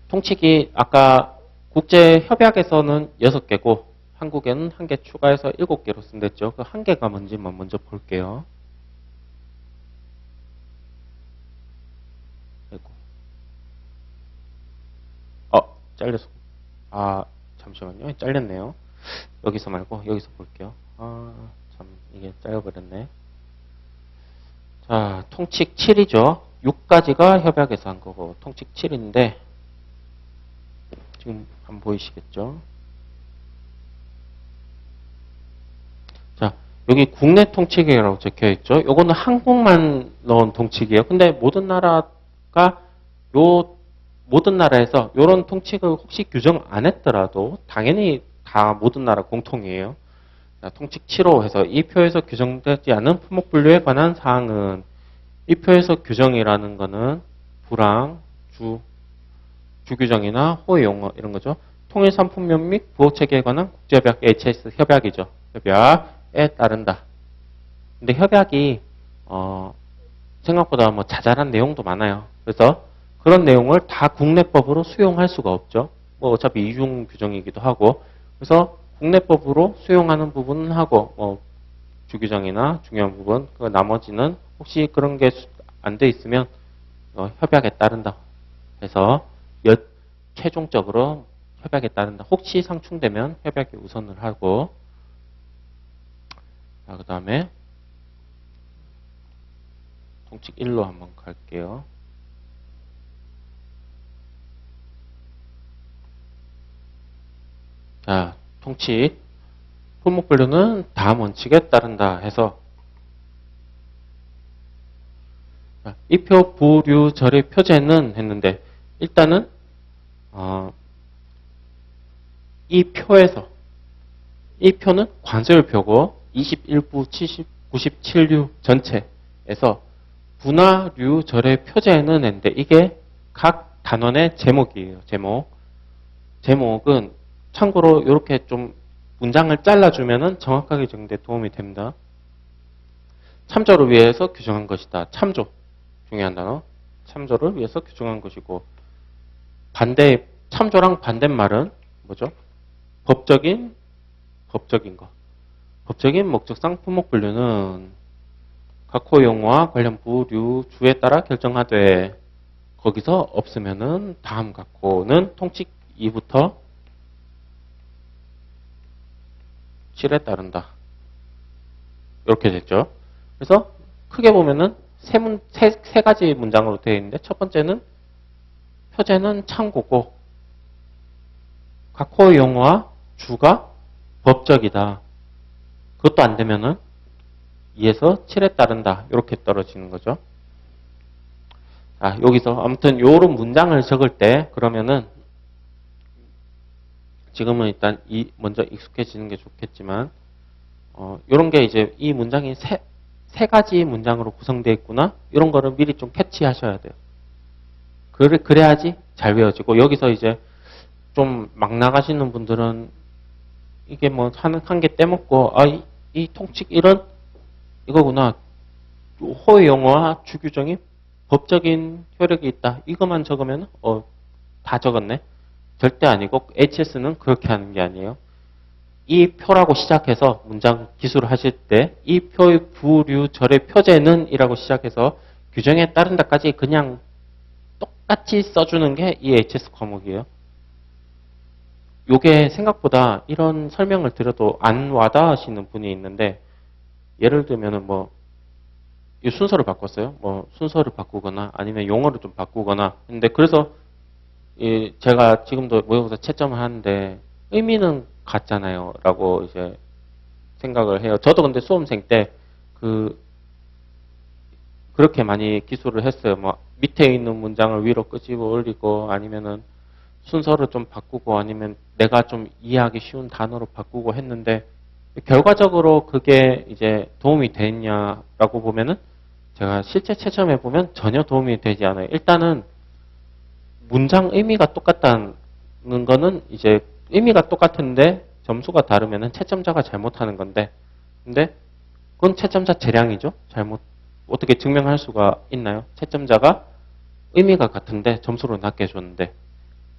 통칙이 아까 국제협약에서는 6개고 한국에는 1개 추가해서 7개로 쓴댔죠. 그 1개가 뭔지만 먼저 볼게요. 잘렸어. 잠시만요. 잘렸네요. 여기서 말고 여기서 볼게요. 참 이게 짧아버렸네. 자, 통칙 7이죠. 6가지가 협약에서 한 거고 통칙 7인데 지금 안 보이시겠죠? 여기 국내 통치기라고 적혀 있죠. 요거는 한국만 넣은 통치기예요. 근데 모든 나라가 모든 나라에서 이런 통칙을 혹시 규정 안 했더라도 당연히 다 모든 나라 공통이에요. 자, 통칙 7호 해서 이 표에서 규정되지 않은 품목 분류에 관한 사항은 이 표에서 규정이라는 거는 부랑, 주규정이나 호의 용어 이런 거죠. 통일 상품명 및 부호 체계에 관한 국제협약 HS 협약이죠. 협약에 따른다. 근데 협약이 생각보다 뭐 자잘한 내용도 많아요. 그래서 그런 내용을 다 국내법으로 수용할 수가 없죠. 뭐 어차피 이중 규정이기도 하고. 그래서 국내법으로 수용하는 부분은 하고 주규정이나 중요한 부분 그 나머지는 혹시 그런 게 안 돼 있으면 협약에 따른다. 해서 최종적으로 협약에 따른다. 혹시 상충되면 협약에 우선을 하고 그 다음에 통칙 1로 한번 갈게요. 자, 통칙 품목 분류는 다음 원칙에 따른다 해서 이표 부류 절의 표제는 했는데 일단은 이 표에서 이 표는 관세율표고 21부 97류 전체에서 분화류 절의 표제는 했는데 이게 각 단원의 제목이에요. 제목은 참고로 이렇게 좀 문장을 잘라주면은 정확하게 정리에 도움이 됩니다. 참조를 위해서 규정한 것이다. 참조. 중요한 단어. 참조를 위해서 규정한 것이고 참조랑 반대말은 뭐죠? 법적인 거. 법적인 목적상 품목 분류는 각호 용어와 관련 부류 주에 따라 결정하되 거기서 없으면은 다음 각호는 통칙 2부터 7에 따른다. 이렇게 됐죠. 그래서 크게 보면은 세 가지 문장으로 되어 있는데 첫 번째는 표제는 참고고 각호의 용어와 주가 법적이다. 그것도 안 되면은 2에서 7에 따른다. 이렇게 떨어지는 거죠. 자, 여기서 아무튼 요런 문장을 적을 때 그러면은 지금은 일단 먼저 익숙해지는 게 좋겠지만 요런 게 이제 이 문장이 세 가지 문장으로 구성되어 있구나. 이런 거를 미리 좀 캐치하셔야 돼요. 그래야지 잘 외워지고 여기서 이제 좀 막 나가시는 분들은 이게 뭐 한 개 떼먹고 이 통칙 이거구나. 호의 용어와 주규정이 법적인 효력이 있다. 이것만 적으면 다 적었네. 절대 아니고 HS는 그렇게 하는 게 아니에요. 이 표라고 시작해서 문장 기술을 하실 때 이 표의 부류 절의 표제는 이라고 시작해서 규정에 따른다까지 그냥 똑같이 써주는 게 이 HS 과목이에요. 요게 생각보다 이런 설명을 드려도 안 와닿으시는 분이 있는데 예를 들면은 이 순서를 바꿨어요. 순서를 바꾸거나 아니면 용어를 좀 바꾸거나 근데 그래서 제가 지금도 모의고사 채점을 하는데 의미는 같잖아요. 라고 이제 생각을 해요. 저도 근데 수험생 때 그렇게 많이 기술을 했어요. 밑에 있는 문장을 위로 끄집어 올리고 아니면은 순서를 좀 바꾸고 아니면 내가 좀 이해하기 쉬운 단어로 바꾸고 했는데 결과적으로 그게 이제 도움이 됐냐라고 보면은 제가 실제 채점해 보면 전혀 도움이 되지 않아요. 일단은 문장 의미가 똑같다는 거는 이제 의미가 똑같은데 점수가 다르면은 채점자가 잘못하는 건데 근데 그건 채점자 재량이죠. 어떻게 증명할 수가 있나요? 채점자가 의미가 같은데 점수를 낮게 줬는데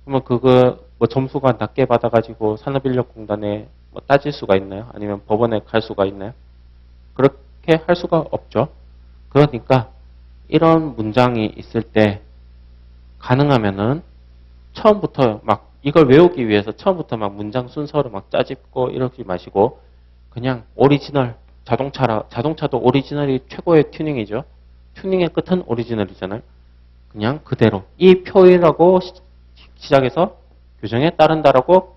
그러면 그거 점수가 낮게 받아가지고 산업인력공단에 따질 수가 있나요? 아니면 법원에 갈 수가 있나요? 그렇게 할 수가 없죠. 그러니까 이런 문장이 있을 때 가능하면은 처음부터 이걸 외우기 위해서 처음부터 문장 순서를 짜집고 이러지 마시고 그냥 오리지널 자동차도 오리지널이 최고의 튜닝이죠. 튜닝의 끝은 오리지널이잖아요. 그냥 그대로 이 표이라고 시작해서 규정에 따른다라고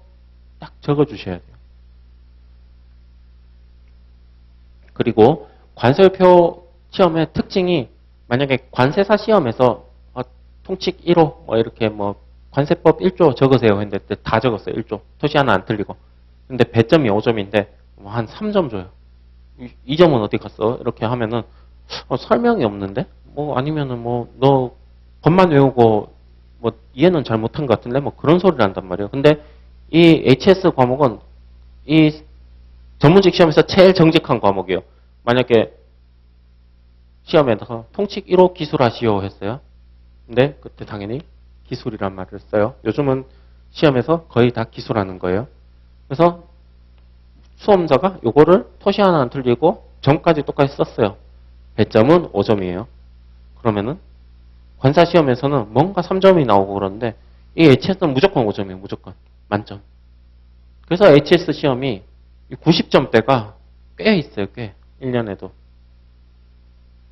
딱 적어 주셔야 돼요. 그리고 관세표 시험의 특징이 만약에 관세사 시험에서 통칙 1호 뭐 이렇게 뭐 관세법 1조 적으세요 했는데 다 적었어요. 1조. 토시 하나 안 틀리고. 근데 배점이 5점인데 뭐 한 3점 줘요. 이 점은 어디 갔어? 이렇게 하면은 설명이 없는데? 뭐 아니면은 뭐 너 법만 외우고 뭐 이해는 잘 못한 것 같은데 뭐 그런 소리를 한단 말이에요. 근데 이 HS 과목은 이 전문직 시험에서 제일 정직한 과목이에요. 만약에 시험에다가 통칙 1호 기술하시오 했어요. 근데 그때 당연히 기술이란 말을 써요. 요즘은 시험에서 거의 다 기술하는 거예요. 그래서 수험자가 요거를 토시 하나 안 틀리고 점까지 똑같이 썼어요. 배점은 5점이에요. 그러면은 관사 시험에서는 뭔가 3점이 나오고 그러는데 이 HS는 무조건 5점이에요. 무조건. 만점. 그래서 HS 시험이 90점대가 꽤 있어요. 꽤. 1년에도.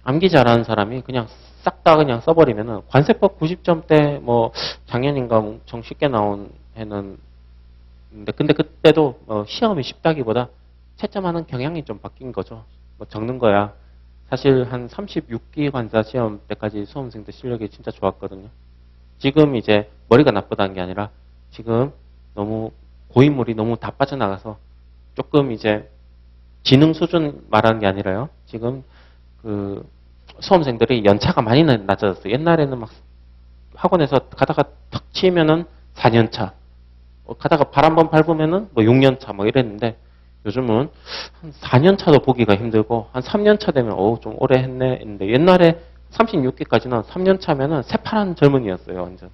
암기 잘하는 사람이 그냥 싹 다 그냥 써버리면은 관세법 90점대 뭐 작년인가 엄청 쉽게 나온 해는 근데 그때도 시험이 쉽다기보다 채점하는 경향이 좀 바뀐 거죠. 뭐 적는 거야. 사실 한 36기 관사 시험 때까지 수험생들 실력이 진짜 좋았거든요. 지금 이제 머리가 나쁘다는 게 아니라 지금 너무 고인물이 너무 다 빠져나가서 조금 이제 지능 수준 말하는 게 아니라요. 지금 그 수험생들이 연차가 많이 낮아졌어요. 옛날에는 막 학원에서 가다가 탁 치면은 4년차, 가다가 발 한 번 밟으면은 뭐 6년차 뭐 이랬는데 요즘은 한 4년차도 보기가 힘들고 한 3년차 되면 좀 오래 했네 했는데 옛날에 36기까지는 3년차면은 새파란 젊은이였어요. 완전.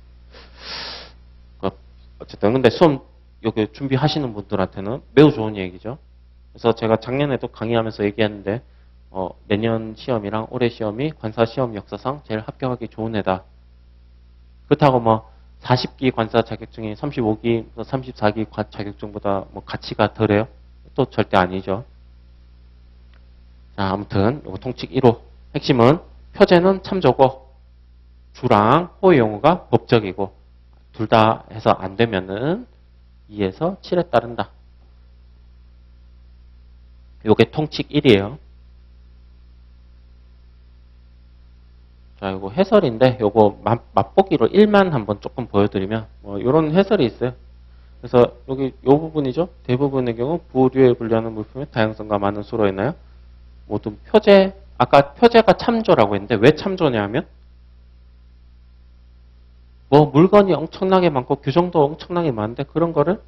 어쨌든 근데 수험 여기 준비하시는 분들한테는 매우 좋은 얘기죠. 그래서 제가 작년에도 강의하면서 얘기했는데 내년 시험이랑 올해 시험이 관사 시험 역사상 제일 합격하기 좋은 해다. 그렇다고 뭐 40기 관사 자격증이 35기, 34기 자격증보다 뭐 가치가 덜해요? 또 절대 아니죠. 자, 아무튼 요거 통칙 1호 핵심은 표제는 참조고 주랑 호의 용어가 법적이고 둘 다 해서 안 되면은 2에서 7에 따른다. 요게 통칙 1이에요. 자, 이거 해설인데 요거 맛보기로 1만 한번 조금 보여드리면 뭐 이런 해설이 있어요. 그래서 여기 요 부분이죠. 대부분의 경우 부류에 분류하는 물품의 다양성과 많은 수로 있나요? 모든 표제, 아까 표제가 참조라고 했는데 왜 참조냐 하면 뭐 물건이 엄청나게 많고 규정도 엄청나게 많은데 그런 거를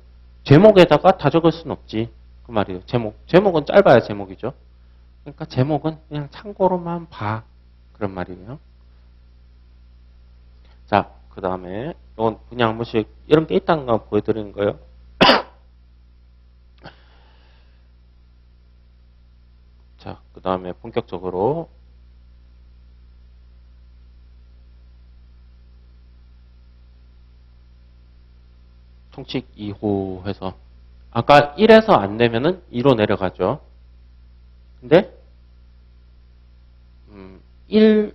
제목에다가 다 적을 수는 없지. 그 말이에요. 제목은 짧아야 제목이죠. 그러니까 제목은 그냥 참고로만 봐. 그런 말이에요. 자, 그 다음에 이건 그냥 한 번씩 이런 게 있다는 거 보여드리는 거예요. 자, 그 다음에 본격적으로 통칙 2호 해서 아까 1에서 안 되면은 2로 내려가죠. 근데 1하고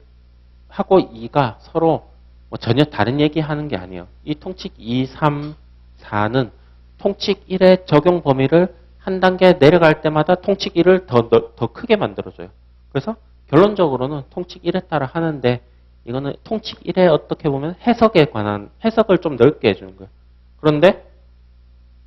2가 서로 뭐 전혀 다른 얘기하는 게 아니에요. 이 통칙 2, 3, 4는 통칙 1의 적용 범위를 한 단계 내려갈 때마다 통칙 1을 더 크게 만들어줘요. 그래서 결론적으로는 통칙 1에 따라 하는데 이거는 통칙 1에 어떻게 보면 해석에 관한 해석을 좀 넓게 해주는 거예요. 그런데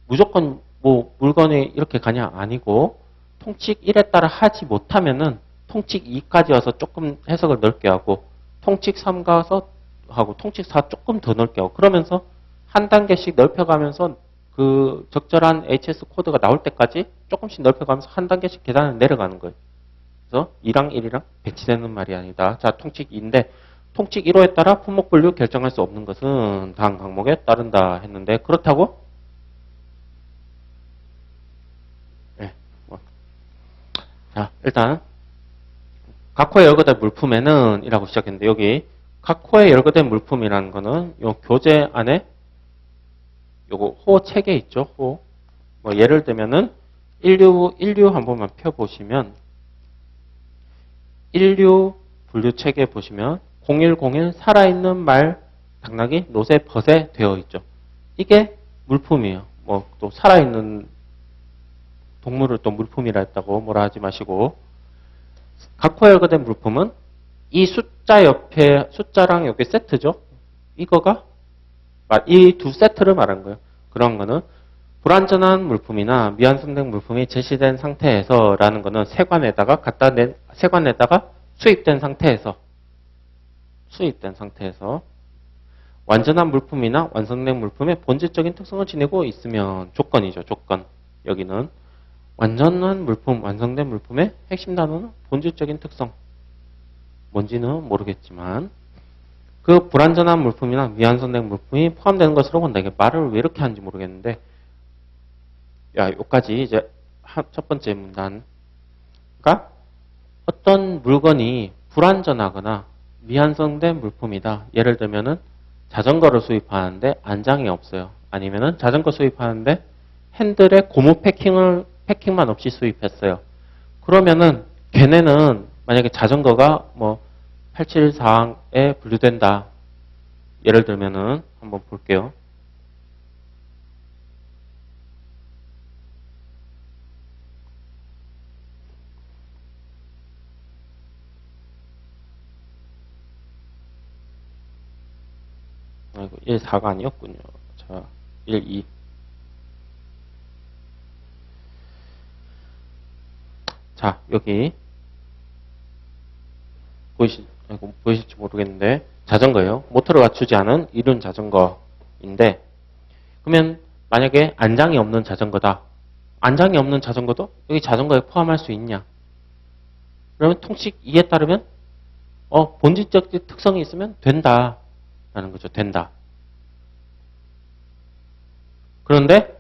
무조건 뭐 물건이 이렇게 가냐 아니고 통칙 1에 따라 하지 못하면은 통칙 2까지 와서 조금 해석을 넓게 하고 통칙 3 가서 하고 통칙 4 조금 더 넓게 하고 그러면서 한 단계씩 넓혀가면서 그 적절한 HS 코드가 나올 때까지 조금씩 넓혀가면서 한 단계씩 계단을 내려가는 거예요. 그래서 2랑 1이랑 배치되는 말이 아니다. 자, 통칙 2인데 통칙 1호에 따라 품목 분류 결정할 수 없는 것은 다음 항목에 따른다 했는데 그렇다고 자, 일단 각 코에 열거된 물품에는 이라고 시작했는데 여기 각 코에 열거된 물품이라는 거는 요 교재 안에 요거 호 책에 있죠. 호. 뭐 예를 들면은 인류 한 번만 펴 보시면 인류 분류 책에 보시면 0101 살아있는 말 당나귀 노새 벗에 되어 있죠. 이게 물품이에요. 뭐 또 살아있는 동물을 또 물품이라 했다고 뭐라 하지 마시고 각호열거된 물품은 이 숫자 옆에 숫자랑 여기 세트죠. 이거가 이 두 세트를 말한 거예요. 그런 거는 불완전한 물품이나 미완성된 물품이 제시된 상태에서라는 거는 세관에다가 세관에다가 수입된 상태에서 완전한 물품이나 완성된 물품의 본질적인 특성을 지니고 있으면 조건이죠. 조건. 여기는 완전한 물품, 완성된 물품의 핵심 단어는 본질적인 특성. 뭔지는 모르겠지만 그 불완전한 물품이나 미완성된 물품이 포함되는 것으로 본다. 이게 말을 왜 이렇게 하는지 모르겠는데 여기까지 이제 첫 번째 문단. 그러니까 어떤 물건이 불완전하거나 미완성된 물품이다. 예를 들면은 자전거를 수입하는데 안장이 없어요. 아니면은 자전거 수입하는데 핸들에 고무 패킹만 없이 수입했어요. 그러면은 걔네는 만약에 자전거가 뭐 874항에 분류된다. 예를 들면은 한번 볼게요. 아이고, 1, 4가 아니었군요. 자, 1, 2. 자, 여기 보이실지 모르겠는데 자전거예요. 모터를 갖추지 않은 이륜 자전거인데 그러면 만약에 안장이 없는 자전거다. 안장이 없는 자전거도 여기 자전거에 포함할 수 있냐? 그러면 통식 2에 따르면 본질적 특성이 있으면 된다. 라는 거죠. 된다. 그런데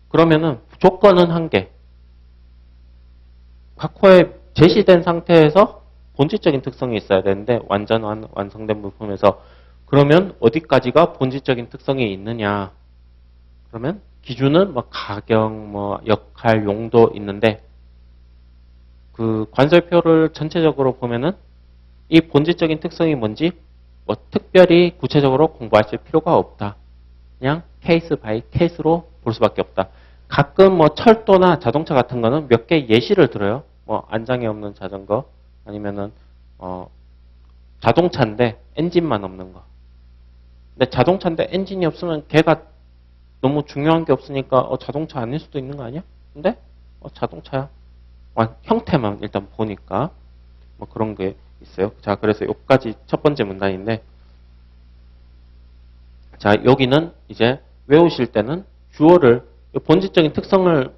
그러면은 조건은 한 개. 각호에 제시된 상태에서 본질적인 특성이 있어야 되는데 완성된 물품에서 그러면 어디까지가 본질적인 특성이 있느냐? 그러면 기준은 뭐 가경, 뭐 역할, 용도 있는데 그 관설표를 전체적으로 보면은 이 본질적인 특성이 뭔지 뭐 특별히 구체적으로 공부하실 필요가 없다. 그냥 케이스 바이 케이스로 볼 수밖에 없다. 가끔 뭐 철도나 자동차 같은 거는 몇 개 예시를 들어요. 뭐 안장이 없는 자전거 아니면은 자동차인데 엔진만 없는 거. 근데 자동차인데 엔진이 없으면 걔가 너무 중요한 게 없으니까 자동차 아닐 수도 있는 거 아니야? 근데 자동차야. 형태만 일단 보니까 뭐 그런 게 있어요. 자, 그래서 여기까지 첫 번째 문단인데 자, 여기는 이제 외우실 때는 주어를 본질적인 특성을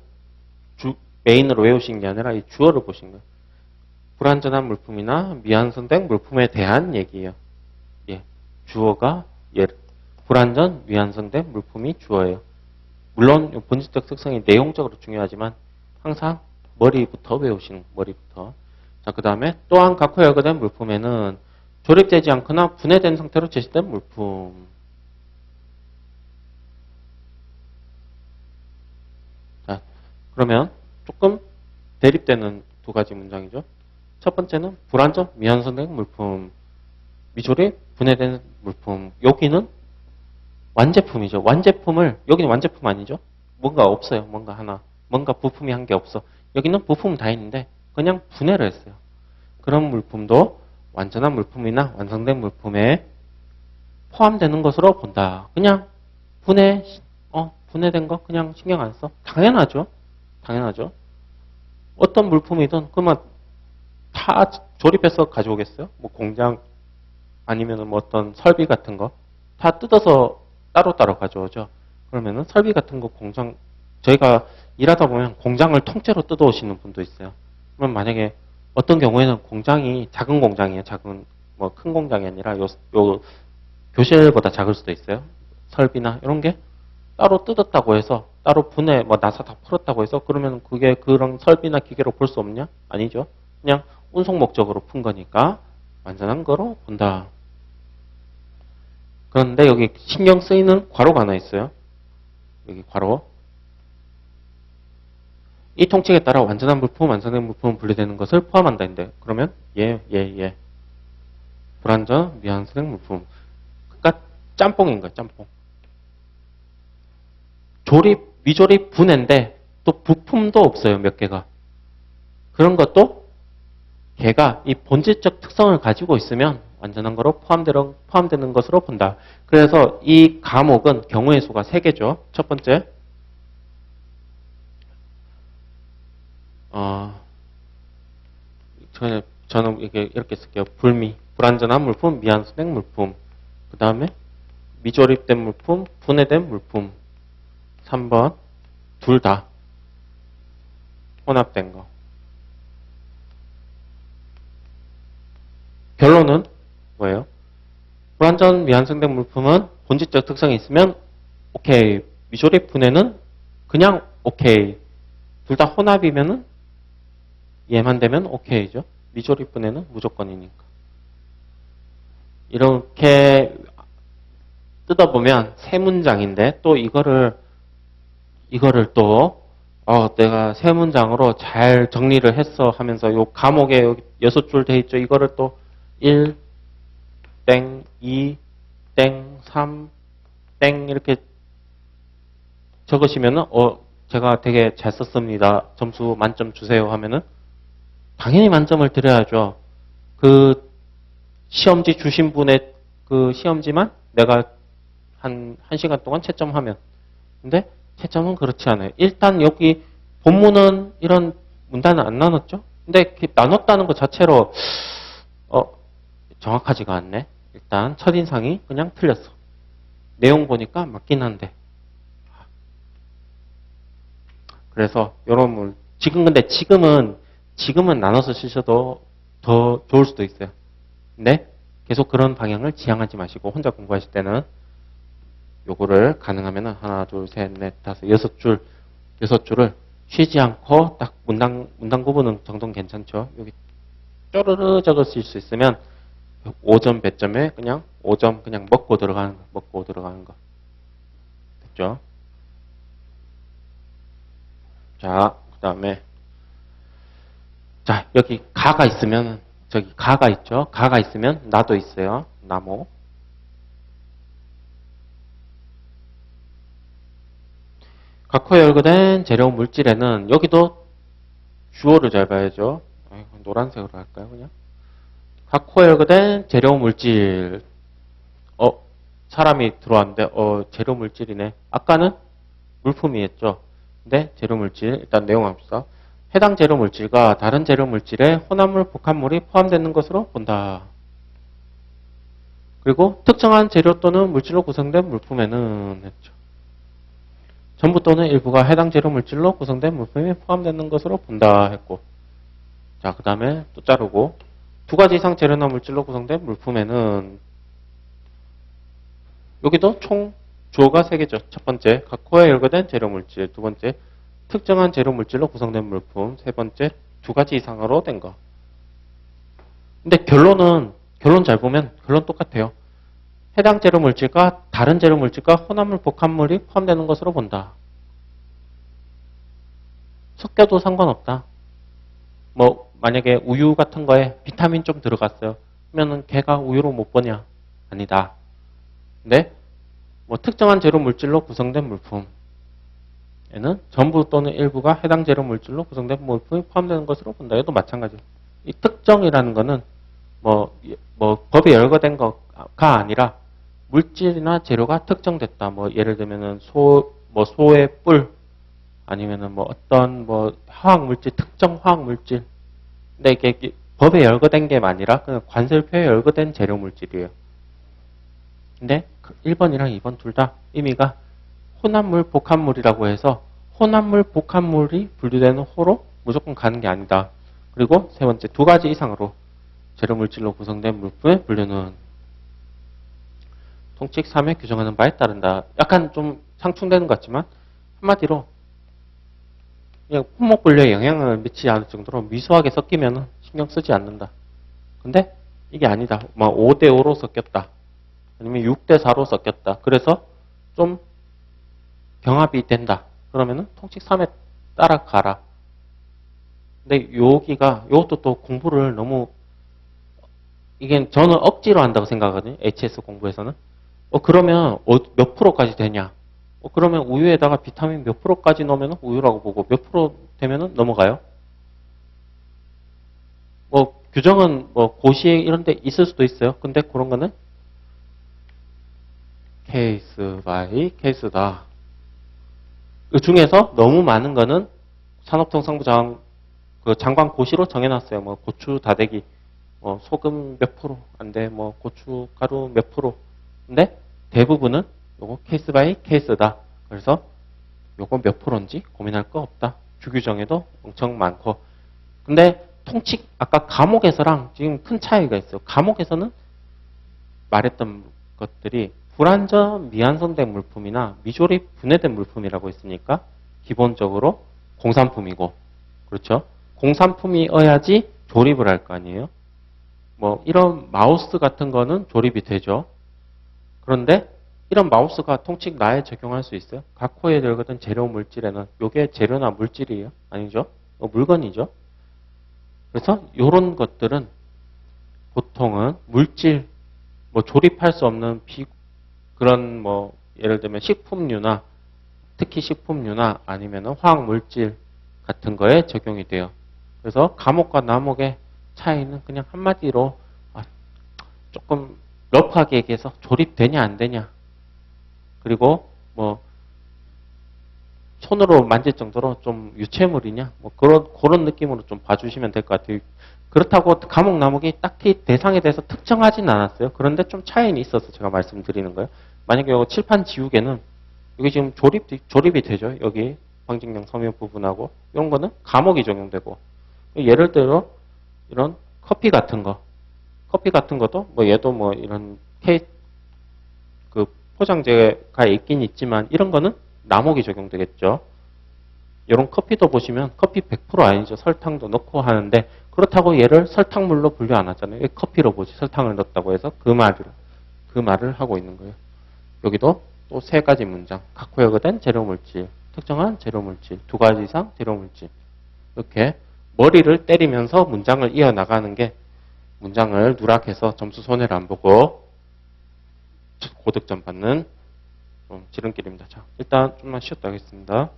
메인으로 외우신 게 아니라 이 주어를 보신 거예요. 불완전한 물품이나 미완성된 물품에 대한 얘기예요. 예, 주어가 불완전, 미완성된 물품이 주어예요. 물론 본질적 특성이 내용적으로 중요하지만 항상 머리부터 외우시는 머리부터. 자, 그 다음에 또한 각호 열거된 물품에는 조립되지 않거나 분해된 상태로 제시된 물품. 자, 그러면 조금 대립되는 두 가지 문장이죠. 첫 번째는 불완전, 미완성된 물품. 미조립, 분해된 물품. 여기는 완제품이죠. 완제품을, 여기는 완제품 아니죠? 뭔가 없어요. 뭔가 하나. 뭔가 부품이 한 게 없어. 여기는 부품 다 있는데 그냥 분해를 했어요. 그런 물품도 완전한 물품이나 완성된 물품에 포함되는 것으로 본다. 그냥 분해된 거 그냥 신경 안 써. 당연하죠. 당연하죠. 어떤 물품이든 그러면 다 조립해서 가져오겠어요? 뭐 공장 아니면 뭐 어떤 설비 같은 거 다 뜯어서 따로따로 가져오죠. 그러면은 설비 같은 거 공장 저희가 일하다 보면 공장을 통째로 뜯어오시는 분도 있어요. 그러면 만약에 어떤 경우에는 공장이 작은 공장이에요. 작은 뭐 큰 공장이 아니라 요 교실보다 작을 수도 있어요. 설비나 이런 게 따로 뜯었다고 해서 따로 분해 뭐 나사 다 풀었다고 해서 그러면 그게 그런 설비나 기계로 볼 수 없냐? 아니죠. 그냥 운송 목적으로 푼 거니까 완전한 거로 본다. 그런데 여기 신경 쓰이는 괄호가 하나 있어요. 여기 괄호. 이 통칙에 따라 완전한 물품, 완성된 물품은 분리되는 것을 포함한다인데 그러면 예. 불완전, 미완성된 물품. 그러니까 짬뽕인 거예요. 짬뽕. 조립, 미조립, 분해인데 또 부품도 없어요. 몇 개가. 그런 것도 걔가 이 본질적 특성을 가지고 있으면 완전한 거로 포함되는 것으로 본다. 그래서 이 과목은 경우의 수가 3개죠. 첫 번째, 저는 이렇게 쓸게요. 불완전한 물품, 미완수된 물품. 그 다음에 미조립된 물품, 분해된 물품. 3번, 둘 다 혼합된 거. 결론은 뭐예요? 불완전 미완성된 물품은 본질적 특성이 있으면 오케이. 미조립 분해는 그냥 오케이. 둘 다 혼합이면은 얘만 되면 오케이죠. 미조립 분해는 무조건이니까. 이렇게 뜯어보면 세 문장인데 또 이거를 또 내가 세 문장으로 잘 정리를 했어 하면서 요 과목에 여기 6줄 돼 있죠. 이거를 또 1, 땡, 2, 땡, 3, 땡 이렇게 적으시면은 제가 되게 잘 썼습니다. 점수 만점 주세요 하면은 당연히 만점을 드려야죠. 그 시험지 주신 분의 그 시험지만 내가 한 1시간 동안 채점하면. 근데 채점은 그렇지 않아요. 일단 여기 본문은 이런 문단은 안 나눴죠. 근데 나눴다는 것 자체로 정확하지가 않네. 일단 첫인상이 그냥 틀렸어. 내용 보니까 맞긴 한데. 그래서 여러분 근데 지금은 나눠서 쓰셔도 더 좋을 수도 있어요. 근데 계속 그런 방향을 지향하지 마시고 혼자 공부하실 때는 요거를 가능하면 하나, 둘, 셋, 넷, 다섯, 6줄을 쉬지 않고 딱 문단 구분은 정도는 괜찮죠. 여기 쪼르르 적으실 수 있으면 5점 배점에 그냥 5점 그냥 먹고 들어가는 거. 됐죠? 자, 그 다음에 자, 여기 가가 있으면 저기 가가 있죠. 가가 있으면 나도 있어요. 나무. 각호에 열거된 재료 물질에는 여기도 주어를 잘 봐야죠. 노란색으로 할까요, 그냥? 각호에 열거된 재료 물질. 사람이 들어왔는데 재료 물질이네. 아까는 물품이었죠. 근데 재료 물질 일단 내용 합시다. 해당 재료 물질과 다른 재료 물질에 혼합물, 복합물이 포함되는 것으로 본다. 그리고 특정한 재료 또는 물질로 구성된 물품에는 했죠. 전부 또는 일부가 해당 재료 물질로 구성된 물품이 포함되는 것으로 본다 했고. 자, 그 다음에 또 자르고 2가지 이상 재료나 물질로 구성된 물품에는 여기도 총 주어가 3개죠. 첫 번째, 각호에 열거된 재료 물질. 두 번째, 특정한 재료 물질로 구성된 물품. 세 번째, 2가지 이상으로 된 거. 근데 결론 잘 보면 결론 똑같아요. 해당 재료 물질과 다른 재료 물질과 혼합물, 복합물이 포함되는 것으로 본다. 섞여도 상관없다. 뭐 만약에 우유 같은 거에 비타민 좀 들어갔어요. 그러면은 걔가 우유로 못 보냐? 아니다. 근데 뭐 특정한 재료 물질로 구성된 물품에는 전부 또는 일부가 해당 재료 물질로 구성된 물품이 포함되는 것으로 본다. 이것도 마찬가지. 이 특정이라는 거는 뭐 법에 열거된 거가 아니라 물질이나 재료가 특정됐다. 뭐 예를 들면은 소의 뿔 아니면은 뭐 어떤 화학 물질, 특정 화학 물질. 근데 이게 법에 열거된 게 아니라 그냥 관설표에 열거된 재료 물질이에요. 근데 1번이랑 2번 둘 다 의미가 혼합물, 복합물이라고 해서 혼합물, 복합물이 분류되는 호로 무조건 가는 게 아니다. 그리고 세 번째, 2가지 이상으로 재료 물질로 구성된 물품의 분류는 통칙 3에 규정하는 바에 따른다. 약간 좀 상충되는 것 같지만 한마디로 그냥 품목 분류에 영향을 미치지 않을 정도로 미소하게 섞이면 신경 쓰지 않는다. 근데 이게 아니다. 막 5대5로 섞였다. 아니면 6대4로 섞였다. 그래서 좀 경합이 된다. 그러면은 통칙 3에 따라가라. 근데 이것도 또 공부를 너무 이게 저는 억지로 한다고 생각하거든요. HS 공부에서는. 그러면 몇 프로까지 되냐? 그러면 우유에다가 비타민 몇 프로까지 넣으면 우유라고 보고 몇 프로 되면 넘어가요? 규정은 뭐 고시 이런 데 있을 수도 있어요. 근데 그런 거는 케이스 바이 케이스다. 그 중에서 너무 많은 거는 산업통상부 그 장관 고시로 정해놨어요. 뭐 고추 다대기, 뭐 소금 몇 프로 안 돼, 뭐 고추 가루 몇 프로. 근데 대부분은 요거 케이스 바이 케이스다. 그래서 요거 몇 프로인지 고민할 거 없다. 주규정에도 엄청 많고. 근데 통칙 아까 과목에서랑 지금 큰 차이가 있어요. 과목에서는 말했던 것들이 불완전 미완성된 물품이나 미조립 분해된 물품이라고 했으니까 기본적으로 공산품이고, 그렇죠? 공산품이어야지 조립을 할 거 아니에요. 뭐 이런 마우스 같은 거는 조립이 되죠. 그런데 이런 마우스가 통칙 나에 적용할 수 있어요? 각호에 들거든 재료 물질에는 이게 재료나 물질이에요? 아니죠? 물건이죠. 그래서 이런 것들은 보통은 물질, 뭐 조립할 수 없는 그런 뭐 예를 들면 식품류나 특히 식품류나 아니면 화학 물질 같은 거에 적용이 돼요. 그래서 과목과 과목의 차이는 그냥 한마디로 조금 러프하게 얘기해서 조립되냐 안 되냐, 그리고 뭐 손으로 만질 정도로 좀 유체물이냐, 뭐 그런 느낌으로 좀 봐주시면 될 것 같아요. 그렇다고 과목 과목이 딱히 대상에 대해서 특정하진 않았어요. 그런데 좀 차이는 있어서 제가 말씀드리는 거예요. 만약에 이거 칠판 지우개는 여기 지금 조립이 되죠. 여기 방직량 섬유 부분하고 이런 거는 과목이 적용되고, 예를 들어 이런 커피 같은 것도 뭐 얘도 뭐 이런 그 포장재가 있긴 있지만 이런 거는 남목이 적용되겠죠. 이런 커피도 보시면 커피 100% 아니죠. 설탕도 넣고 하는데 그렇다고 얘를 설탕물로 분류 안 하잖아요. 왜 커피로 보지? 설탕을 넣었다고 해서 그 말을 하고 있는 거예요. 여기도 또 세 가지 문장. 각호역된 재료물질, 특정한 재료물질, 두 가지 이상 재료물질. 이렇게 머리를 때리면서 문장을 이어나가는 게 문장을 누락해서 점수 손해를 안 보고 고득점 받는 지름길입니다. 자, 일단 좀만 쉬었다 하겠습니다.